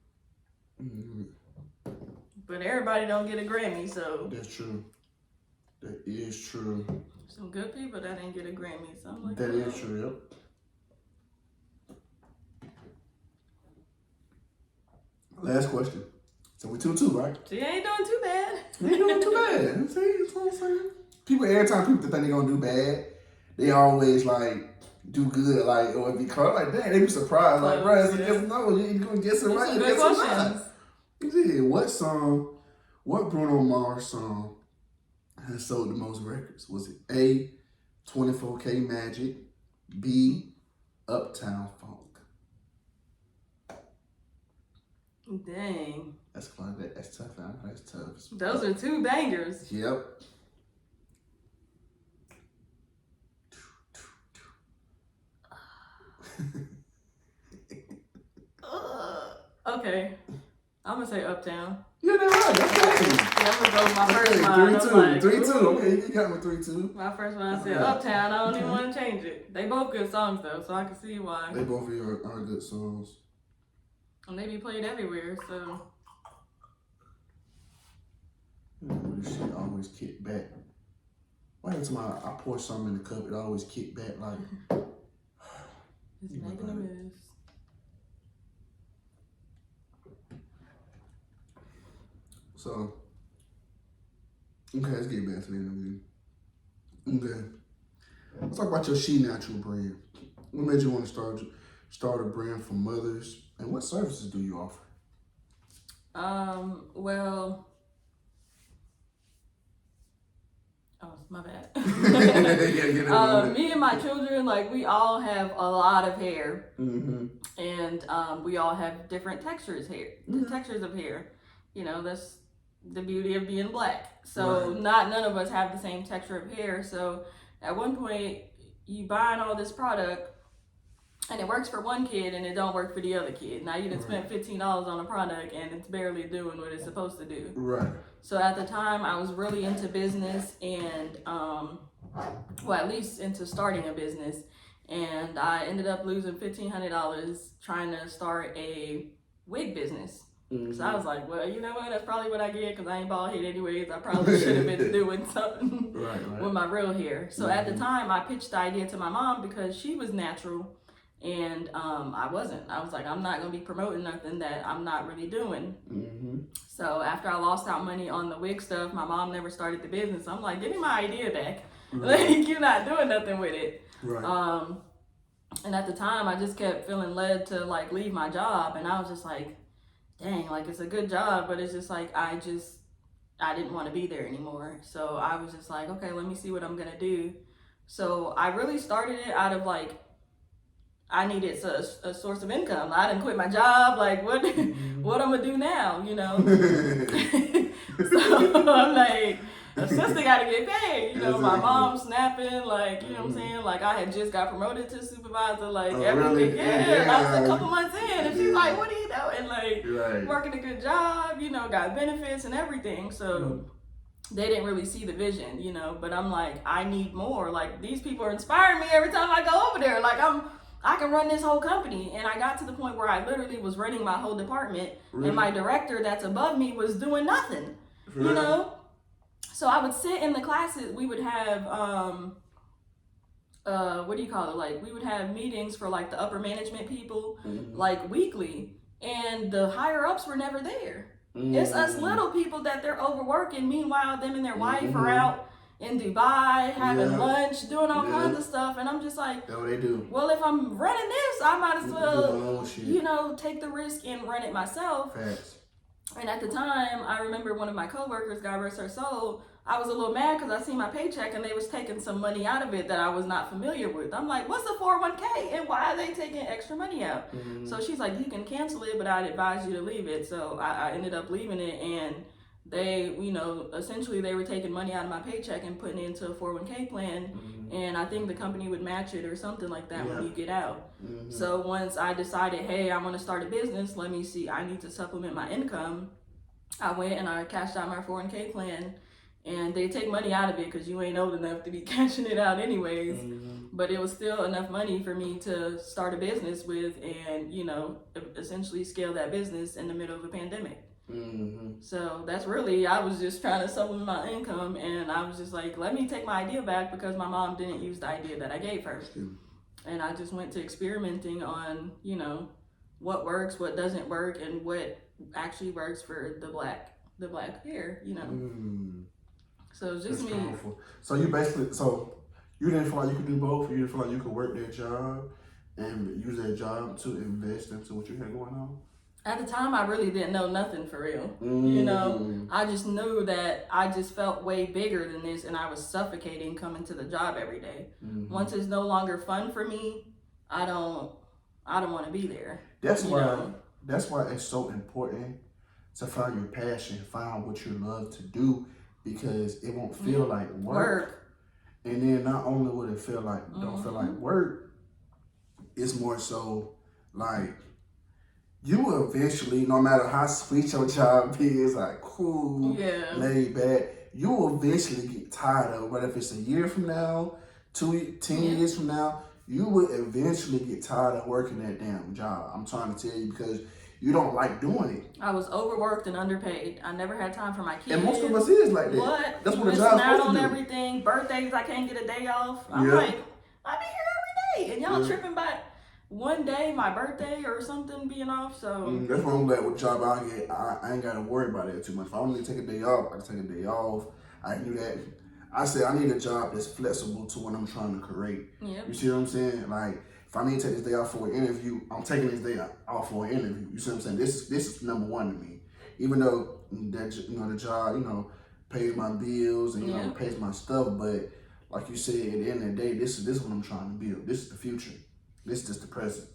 But everybody don't get a Grammy, so. That's true. That is true. Some good people that ain't get a Grammy. So I'm like, that is true, yep. Last question. So we 2-2, right? She ain't doing too bad. We ain't doing too bad. See, that's what I'm saying. People, every time people think they're gonna do bad, they always like do good, like, or be caught like that. They be surprised, like, bro, it's a yes or no. You ain't gonna guess it right. Good questions. What Bruno Mars song has sold the most records? Was it A, 24K Magic, B, Uptown Funk? Dang. That's tough. That's tough. Those are two bangers. Yep. Okay. I'm gonna say Uptown. Yeah, that's right. That's right. Yeah, I'm gonna go with my first one. 3-2. Okay, you got me 3-2. My first one, I said Uptown. I don't even want to change it. They both good songs though, so I can see why. They both are good songs. And they be played everywhere, so. This shit always kick back. Why every time I pour something in the cup, it always kick back like. Just making the moves. So, okay, let's get back to the interview. Okay, let's talk about your She Natural brand. What made you want to start a brand for mothers, and what services do you offer? Well, oh, my bad. Me and my children, like, we all have a lot of hair, and we all have different textures of hair. You know, that's the beauty of being Black. So none of us have the same texture of hair. So at one point, you buying all this product, and it works for one kid and it don't work for the other kid. Now you done spent $15 on a product and it's barely doing what it's supposed to do. Right. So at the time I was really into business and, well, at least into starting a business. And I ended up losing $1,500 trying to start a wig business. So I was like, well, you know what? That's probably what I get because I ain't bald head anyways. I probably should have been doing something with my real hair. So at the time I pitched the idea to my mom because she was natural. And I wasn't. I was like, I'm not going to be promoting nothing that I'm not really doing. So after I lost out money on the wig stuff, my mom never started the business. I'm like, give me my idea back. Like, you're not doing nothing with it. And at the time, I just kept feeling led to, like, leave my job. And I was just like, dang, like, it's a good job. But it's just like, I didn't want to be there anymore. So I was just like, okay, let me see what I'm going to do. So I really started it out of, like, I needed a source of income. I didn't quit my job. Like, what I'm gonna do now, you know? So I'm like, a sister gotta get paid. You know, my mom snapping, like, you know what I'm saying? Like, I had just got promoted to supervisor, like, everything. Yeah, I was a couple months in, and she's like, what are you doing? Like, working a good job, you know, got benefits and everything. So they didn't really see the vision, you know? But I'm like, I need more. Like, these people are inspiring me every time I go over there. Like, I can run this whole company. And I got to the point where I literally was running my whole department and my director that's above me was doing nothing, you know? So I would sit in the classes. We would have, what do you call it? Like, we would have meetings for like the upper management people, like weekly, and the higher ups were never there. It's us little people that they're overworking. Meanwhile, them and their wife are out in Dubai, having lunch, doing all kinds of stuff. And I'm just like, they do. Well, if I'm running this, I might as well, you know, take the risk and run it myself. And at the time, I remember one of my coworkers, God rest her soul, I was a little mad because I seen my paycheck and they was taking some money out of it that I was not familiar with. I'm like, what's a 401k and why are they taking extra money out? So she's like, you can cancel it, but I'd advise you to leave it. So I ended up leaving it, and they, you know, essentially they were taking money out of my paycheck and putting it into a 401k plan. And I think the company would match it or something like that when you get out. So once I decided, hey, I want to start a business, let me see, I need to supplement my income. I went and I cashed out my 401k plan, and they take money out of it because you ain't old enough to be cashing it out anyways. But it was still enough money for me to start a business with and, you know, essentially scale that business in the middle of a pandemic. So that's really, I was just trying to supplement my income, and I was just like, let me take my idea back because my mom didn't use the idea that I gave her. And I just went to experimenting on, you know, what works, what doesn't work, and what actually works for the black hair, you know. So it's just That's me. powerful. So you basically, so you didn't feel like you could do both? You didn't feel like you could work that job and use that job to invest into what you had going on? At the time, I really didn't know nothing for real. You know, I just knew that I just felt way bigger than this, and I was suffocating coming to the job every day. Once it's no longer fun for me, I don't want to be there. That's why it's so important to find your passion, find what you love to do, because it won't feel like work. And then not only would it feel like don't feel like work, it's more so like you will eventually, no matter how sweet your job is, like cool, laid back, you will eventually get tired of it. Whether if it's a year from now, 10 years from now, you will eventually get tired of working that damn job. I'm trying to tell you, because you don't like doing it. I was overworked and underpaid. I never had time for my kids. And most of us is like that. What? That's what a missing job's out supposed on to do. everything. Birthdays, I can't get a day off. I'm like, I be here every day, and y'all tripping by one day, my birthday or something being off. So that's why I'm glad with the job I get. I ain't got to worry about it too much. If I want to take a day off, I can take a day off. I can do that. I said I need a job that's flexible to what I'm trying to create. Yep. You see what I'm saying? Like, if I need to take this day off for an interview, I'm taking this day off for an interview. You see what I'm saying? This is number one to me. Even though that the job pays my bills and pays my stuff, but like you said, at the end of the day, this is what I'm trying to build. This is the future. This is just the present.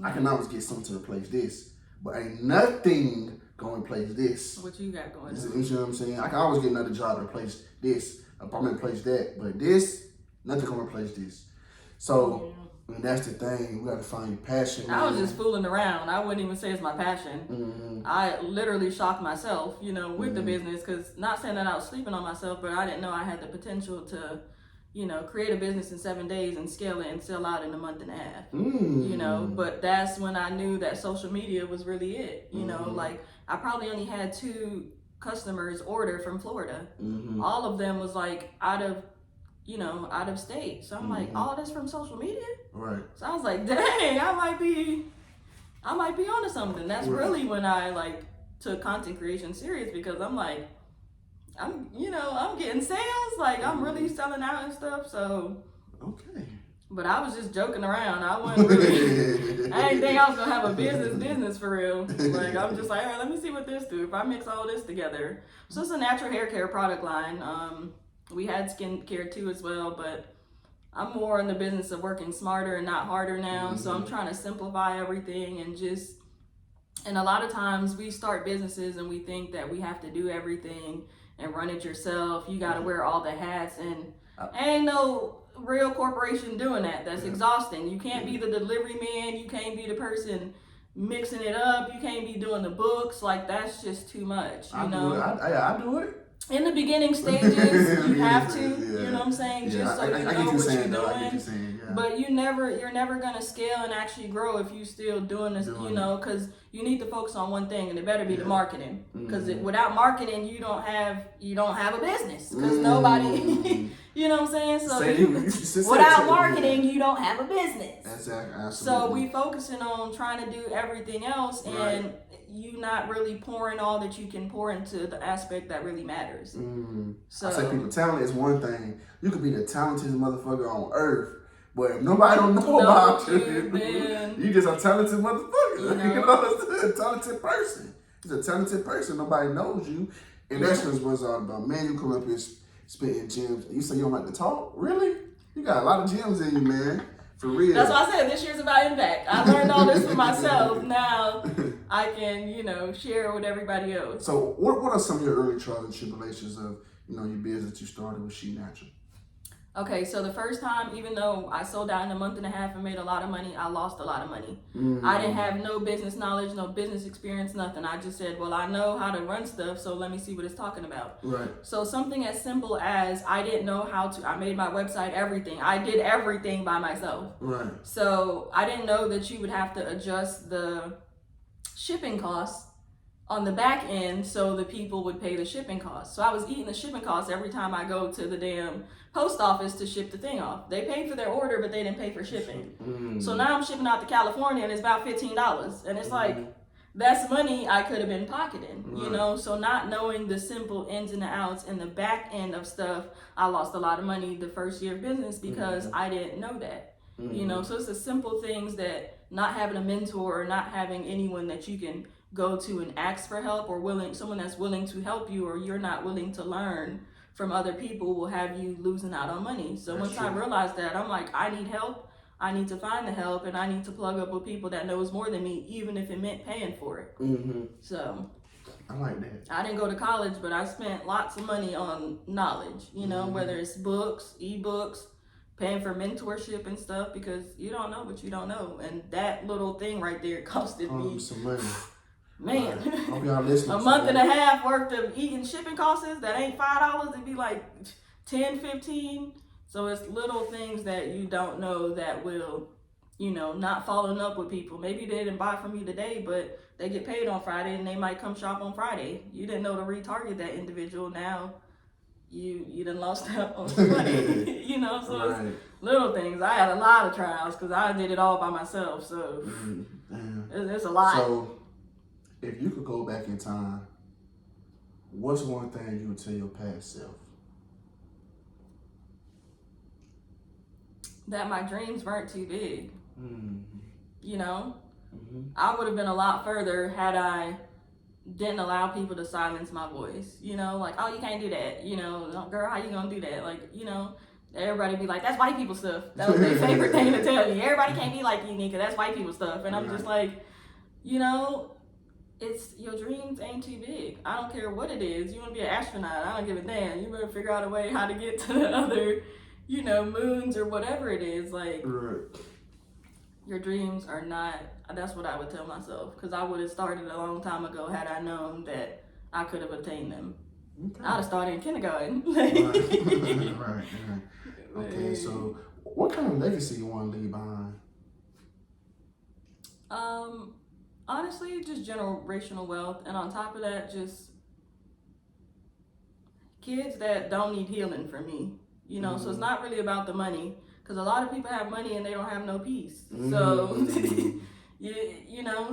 I can always get something to replace this, but ain't nothing gonna replace this. What you got going on? You see what I'm saying? I can always get another job to replace this. I'm gonna replace that, but this, nothing gonna replace this. So. And that's the thing. We got to find your passion. I was just fooling around. I wouldn't even say it's my passion. I literally shocked myself, with the business, because not saying that I was sleeping on myself, but I didn't know I had the potential to, create a business in 7 days and scale it and sell out in a month and a half. But that's when I knew that social media was really it. Like I probably only had 2 customers order from Florida. All of them was like out of state. So I'm like, all this from social media? Right. So I was like, dang, I might be onto something. That's really when I took content creation serious, because I'm like, I'm getting sales, I'm really selling out and stuff. So okay. But I was just joking around. I wasn't really, I didn't think I was gonna have a business for real. I'm just like, all right, let me see what this do. If I mix all this together. So it's a natural hair care product line. We had skincare too as well, but I'm more in the business of working smarter and not harder now. So I'm trying to simplify everything and a lot of times we start businesses and we think that we have to do everything and run it yourself. You got to wear all the hats, and ain't no real corporation doing that. That's exhausting. You can't be the delivery man. You can't be the person mixing it up. You can't be doing the books. That's just too much. I do it. In the beginning stages, you have to, you know what I'm saying, just so you know what you're doing. But you're never gonna scale and actually grow if you still doing this, because you need to focus on one thing, and it better be the marketing. Because without marketing, you don't have a business. Because nobody, you know what I'm saying. So without marketing, you don't have a business. Exactly. Absolutely. So we focusing on trying to do everything else, and you not really pouring all that you can pour into the aspect that really matters. So I say people, talent is one thing. You could be the talented motherfucker on earth, but if nobody don't know about you, you just a talented motherfucker. A talented person. He's a talented person. Nobody knows you, and that's just what it's all about. Man, you come up here spitting gems. You say you don't like to talk? Really? You got a lot of gems in you, man. For real. That's why I said this year's about impact. I learned all this for myself. Now I can, share with everybody else. So what are some of your early trials and tribulations of, your business that you started with She Natural? Okay, so the first time, even though I sold out in a month and a half and made a lot of money, I lost a lot of money. I didn't have no business knowledge, no business experience, nothing. I just said, well, I know how to run stuff, so let me see what it's talking about. Right. So something as simple as I didn't know how to, I made my website, everything. I did everything by myself. Right. So I didn't know that you would have to adjust the shipping costs on the back end so the people would pay the shipping costs. So I was eating the shipping costs every time I go to the damn post office to ship the thing off. They paid for their order, but they didn't pay for shipping. So now I'm shipping out to California and it's about $15. And it's like, that's money I could have been pocketing, So not knowing the simple ins and outs and the back end of stuff, I lost a lot of money the first year of business because I didn't know that. So it's the simple things that not having a mentor or not having anyone that you can go to and ask for help, or someone that's willing to help you, or you're not willing to learn from other people, will have you losing out on money. So once I realized that, I'm like, I need help. I need to find the help, and I need to plug up with people that knows more than me, even if it meant paying for it. So I like that. I didn't go to college, but I spent lots of money on knowledge, whether it's books, ebooks, paying for mentorship and stuff, because you don't know what you don't know. And that little thing right there costed me some money. Man, hope y'all listening. A month and a half worth of eating shipping costs that ain't $5. It'd be like 10, 15. So it's little things that you don't know that will not following up with people. Maybe they didn't buy from you today, but they get paid on Friday and they might come shop on Friday. You didn't know to retarget that individual. Now you done lost out on some money. So Right. it's little things. I had a lot of trials because I did it all by myself. So it's a lot. So if you could go back in time, what's one thing you would tell your past self? That my dreams weren't too big. Mm-hmm. I would have been a lot further had I didn't allow people to silence my voice. Like, oh, you can't do that. Girl, how you gonna do that? Like, everybody be like, that's white people stuff. That was their favorite thing to tell me. Everybody can't be like you, NIKA. That's white people stuff. And I'm just like, it's your dreams ain't too big. I don't care what it is. You want to be an astronaut? I don't give a damn. You better figure out a way how to get to the other, moons or whatever it is. Like, your dreams are not. That's what I would tell myself, because I would have started a long time ago had I known that I could have attained them. Okay. I'd have started in kindergarten. Right. Okay, so what kind of legacy you want to leave behind? Honestly, just generational wealth, and on top of that, just kids that don't need healing from me. So it's not really about the money, because a lot of people have money and they don't have no peace. So,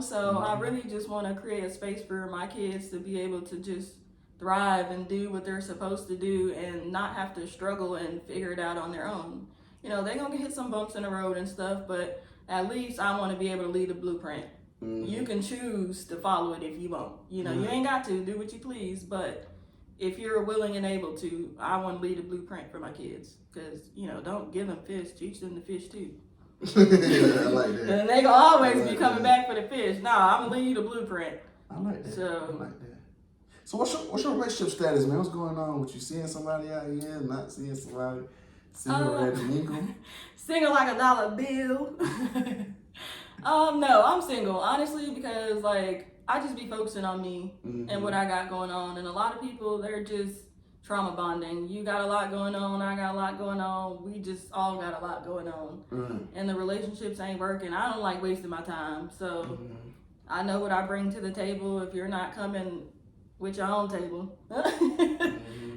so I really just want to create a space for my kids to be able to just thrive and do what they're supposed to do and not have to struggle and figure it out on their own. They're going to hit some bumps in the road and stuff, but at least I want to be able to lead a blueprint. You can choose to follow it if you want. You ain't got to do what you please, but if you're willing and able to, I want to lead a blueprint for my kids. Because, don't give them fish, teach them to fish too. I like that. And they gonna always be coming back for the fish. Nah, I'm gonna lead you the blueprint. I like that. So, I like that. So what's your relationship status, man? What's going on with you? Seeing somebody out here, not seeing somebody? Single, ready to mingle? Single like a dollar bill. No, I'm single, honestly, because I just be focusing on me and what I got going on. And a lot of people, they're just trauma bonding. You got a lot going on, I got a lot going on. We just all got a lot going on. And the relationships ain't working. I don't like wasting my time. So I know what I bring to the table. If you're not coming with your own table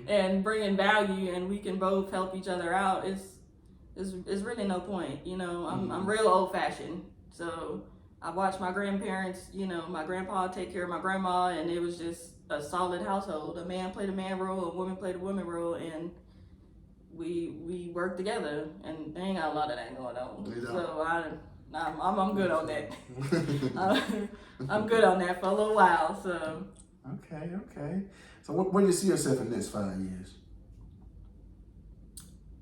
and bringing value and we can both help each other out, it's really no point. I'm real old fashioned. So I watched my grandparents, my grandpa take care of my grandma, and it was just a solid household. A man played a man role, a woman played a woman role, and we worked together, and they ain't got a lot of that going on. So I'm good on that. I'm good on that for a little while. So okay. So where do you see yourself in the next 5 years?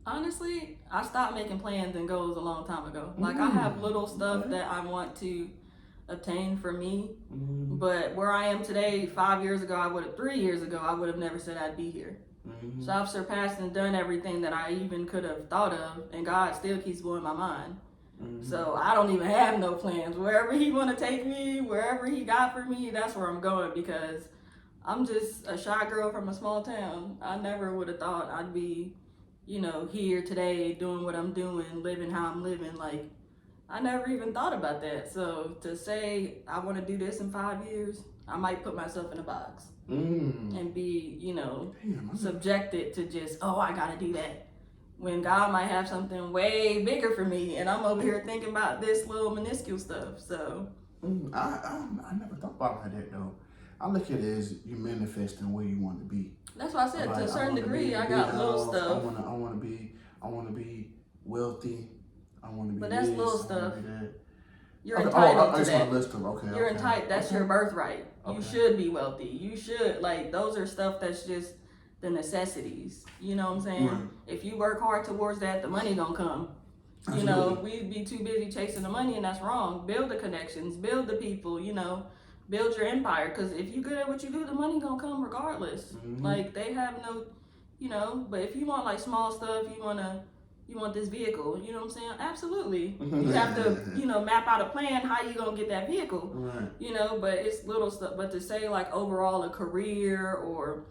Honestly, I stopped making plans and goals a long time ago. I have little stuff that I want to obtain for me, but where I am today, 3 years ago, I would have never said I'd be here. So I've surpassed and done everything that I even could have thought of, and God still keeps blowing my mind. So I don't even have no plans. Wherever He want to take me, wherever He got for me, that's where I'm going, because I'm just a shy girl from a small town. I never would have thought I'd be here today doing what I'm doing, living how I'm living. I never even thought about that. So to say I want to do this in 5 years, I might put myself in a box and be, subjected to just, I got to do that. When God might have something way bigger for me, and I'm over here thinking about this little minuscule stuff. So I never thought about that though. I look at it as you manifesting where you want to be. That's why I said, to a certain degree, I got little stuff. I want to be wealthy. I want to be. But that's this, little stuff. You're okay. entitled to that. List of, okay, You're entitled. That's your birthright. Okay. You should be wealthy. You should, those are stuff that's just the necessities. You know what I'm saying? Right. If you work hard towards that, the money gonna come. Absolutely. We'd be too busy chasing the money, and that's wrong. Build the connections, build the people, build your empire. Because if you're good at what you do, the money gonna come regardless. They have no, but if you want small stuff, you want this vehicle, you know what I'm saying? Absolutely. You have to, map out a plan how you gonna get that vehicle. Right. But it's little stuff. But to say overall a career or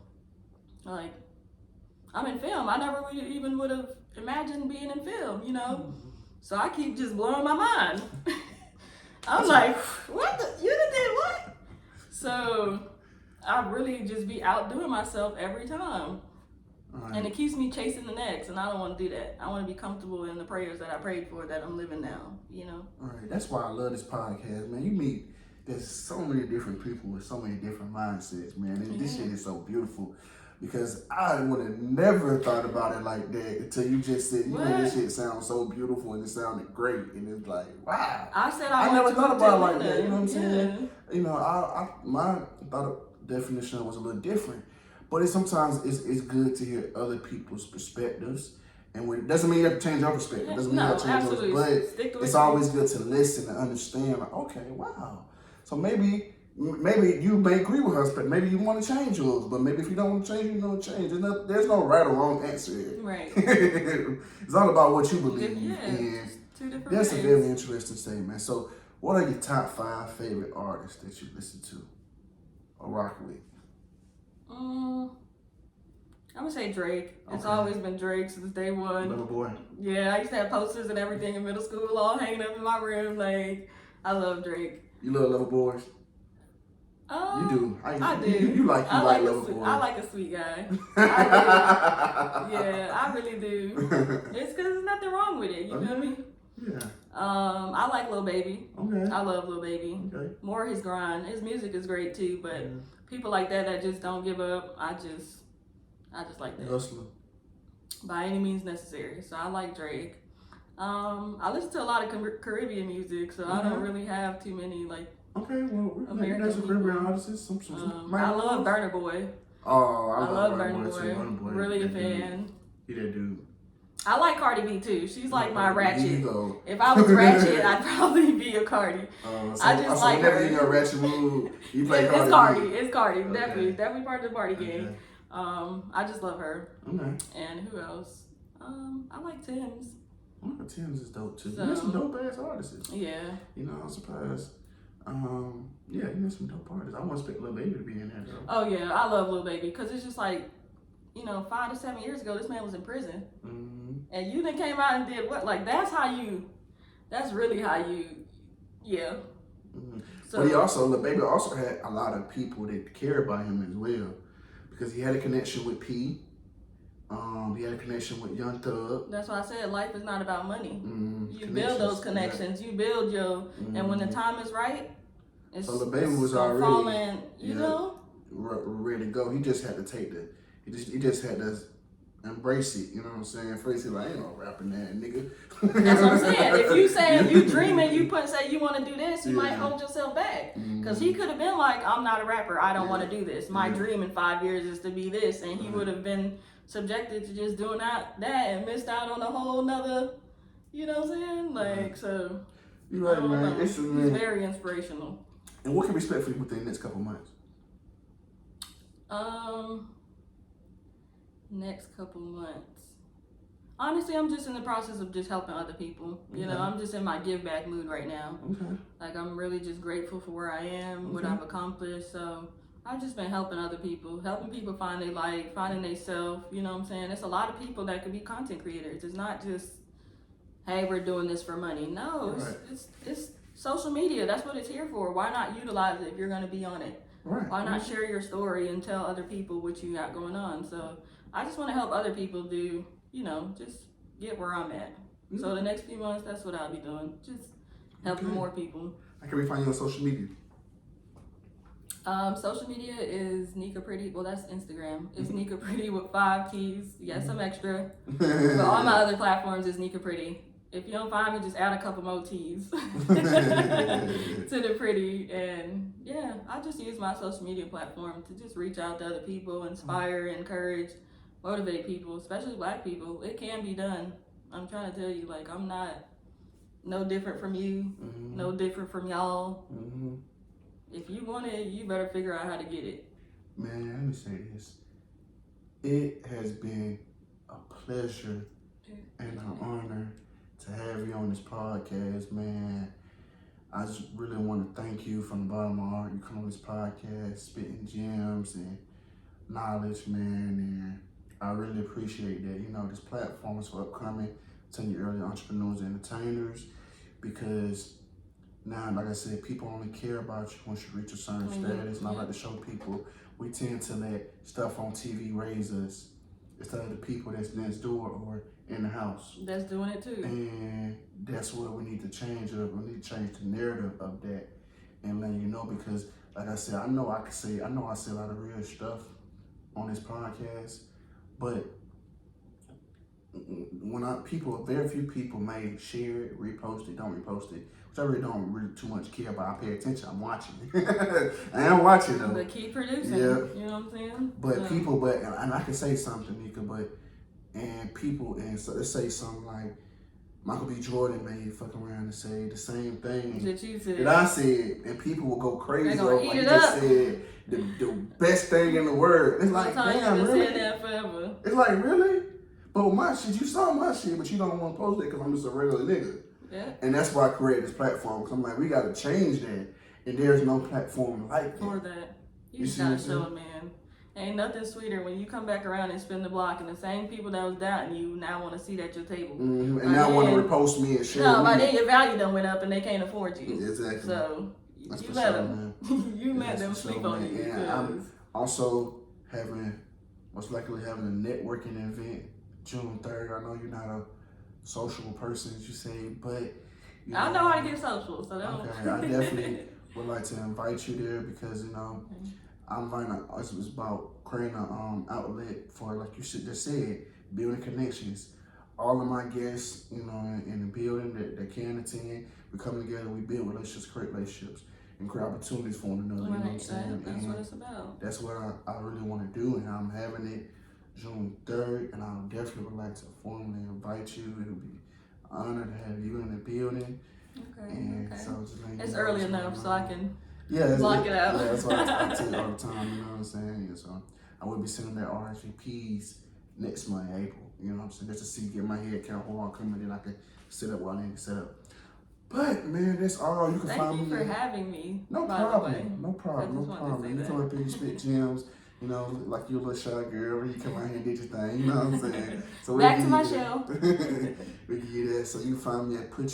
I'm in film, I never even would have imagined being in film, So I keep just blowing my mind. I'm like, what the, you done did what? So I really just be outdoing myself every time. Right. And it keeps me chasing the next, and I don't want to do that. I want to be comfortable in the prayers that I prayed for that I'm living now, you know? All right, that's why I love this podcast, man. You meet, there's so many different people with so many different mindsets, man. And this shit is so beautiful because I would have never thought about it like that until you just said, you know, this shit sounds so beautiful and it sounded great. And it's like, wow. I said I never thought about it like that, you know what I'm saying? You know, my thought definition was a little different. But sometimes it's good to hear other people's perspectives. And it doesn't mean you have to change your perspective. It doesn't mean you have to change yours. But it's always good to listen and understand, like, okay, wow. So maybe you may agree with us, but maybe you want to change yours. But maybe if you don't want to change, you don't change. There's no right or wrong answer here. Right. It's all about what you believe. Yeah, and two different that's ways. A very interesting statement. So what are your top 5 favorite artists that you listen to or rock with? I'm gonna say Drake. It's always been Drake since day one. Little boy. Yeah, I used to have posters and everything in middle school all hanging up in my room. Like, I love Drake. You love Little Boys? You do. I do. You like Little Boys. I like a sweet guy. Yeah, I really do. It's because there's nothing wrong with it. You feel me? Yeah. I like Lil Baby. Okay. I love Lil Baby. Okay. More his grind. His music is great too, but people like that just don't give up. I just like that. Hustler. By any means necessary. So I like Drake. I listen to a lot of Caribbean music, so I don't really have too many like. Okay, well, American some Caribbean artists. I love Burna Boy. Oh, I love Burna Boy. Really a fan. He that dude. I like Cardi B too. She's like my ratchet. If I was ratchet, I'd probably be a Cardi. I just like her. Whenever you're in a ratchet mood, you play Cardi. It's Cardi. Okay. Definitely part of the party game. I just love her. Okay. And who else? I like Tim's. Tim's is dope too. You got some dope ass artists. Yeah. You know, I'm surprised. Yeah, you got some dope artists. I want to expect Lil Baby to be in there though. Oh yeah, I love Lil Baby because it's just like, 5 to 7 years ago, this man was in prison. And you then came out and did what? Like, that's really how you, yeah. So, but Lil Baby also had a lot of people that care about him as well. Because he had a connection with P. He had a connection with Young Thug. That's why I said life is not about money. You build those connections. You build your, and when the time is right, it's so Lil Baby was already falling, you know? Ready to go. He just had to he just had to embrace it, you know what I'm saying? First, he's like, I ain't no rapping that, nigga. That's what I'm saying. If you saying you dreaming, you say you want to do this, you might hold yourself back. Because he could have been like, I'm not a rapper, I don't want to do this. My dream in 5 years is to be this. And he would have been subjected to just doing that and missed out on a whole nother, you know what I'm saying? Like, so. You're right, man. He's very inspirational. And what can we expect for you within the next couple months? Next couple months. Honestly, I'm just in the process of just helping other people. You know, I'm just in my give back mood right now. Okay. Like, I'm really just grateful for where I am, what I've accomplished. So I've just been helping other people, helping people find their life, finding their self. You know what I'm saying? There's a lot of people that could be content creators. It's not just, hey, we're doing this for money. No, it's social media. That's what it's here for. Why not utilize it if you're going to be on it? Right. Why not share your story and tell other people what you got going on? So I just want to help other people do, just get where I'm at. So the next few months, that's what I'll be doing. Just helping more people. How can we find you on social media? Social media is NIKA Pretty. Well, that's Instagram. It's NIKA Pretty with 5 keys. Yeah, some extra. But all my other platforms is NIKA Pretty. If you don't find me, just add a couple more T's to the pretty. And yeah, I just use my social media platform to just reach out to other people, inspire, encourage, motivate people, especially Black people. It can be done. I'm trying to tell you, like, I'm not no different from you, no different from y'all. If you want it, you better figure out how to get it. Man, let me say this. It has been a pleasure and an honor to have you on this podcast, man. I just really want to thank you from the bottom of my heart. You come on this podcast, spitting gems and knowledge, man, and I really appreciate that. This platform is for upcoming telling you earlier, entrepreneurs and entertainers, because now, like I said, people only care about you once you reach a certain status. And I like to show people we tend to let stuff on TV raise us instead of the people that's next door or in the house. That's doing it too. And that's what we need to change up. We need to change the narrative of that and let you know, because like I said, I know I say a lot of real stuff on this podcast, but very few people may share it, repost it, don't repost it, which I really don't too much care about. I pay attention. I'm watching. I am watching though. But keep producing. Yeah. You know what I'm saying? But people, and I can say something, NIKA, so let's say something like Michael B. Jordan may fuck around and say the same thing that you said, that I said, and people will go crazy over eat like it he just up. said the best thing in the world. It's like, damn, really? Said that forever. It's like, really? But with my shit, you saw my shit, but you don't want to post it because I'm just a regular nigga. Yeah. And that's why I created this platform, because I'm like, we got to change that. And there's no platform like that. For that. You see gotta what I'm show it, man. Ain't nothing sweeter when you come back around and spin the block and the same people that was doubting you now want to see at your table. Mm-hmm. And now want to repost me and share me. No, by then your value done went up and they can't afford you. Exactly. So that's you for let sure, them. You let them sleep on you. And I'm also most likely having a networking event June 3rd. I know you're not a social person, as you say, but you I know how to get social, so don't. Okay, I definitely would like to invite you there because it's about creating an outlet for, like you just said, building connections. All of my guests, in the building that can attend, we come together, we build relationships, create relationships, and create opportunities for one another. Right, You know what I'm saying? that's what it's about. That's what I really want to do, and I'm having it June 3rd, and I definitely would like to formally invite you. It'll be an honor to have you in the building. Okay. So it's early enough so I can block it out. Yeah, that's what I tell you all the time, you know what I'm saying? Yeah, so I will be sending that RSVPs next month, April, you know what I'm saying? Just to get my head count who I'm coming, then I can set up what I need to set up. But man, that's all. You can find me. Thank you for having me. No problem. No problem. You come up here, you spit gems. Like you're a little shy girl, you come out here and did your thing, you know what I'm saying? So back to my show. We give you that. So you can find me at PU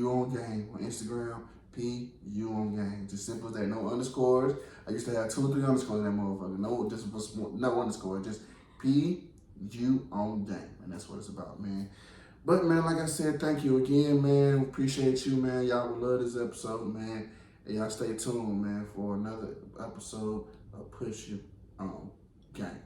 on Game on Instagram, PU on Game. Just simple as that, no underscores. I used to have 2 or 3 underscores in that motherfucker. No underscore, just PU on Game. And that's what it's about, man. But man, like I said, thank you again, man. Appreciate you, man. Y'all will love this episode, man. And y'all stay tuned, man, for another episode of Push Your Game.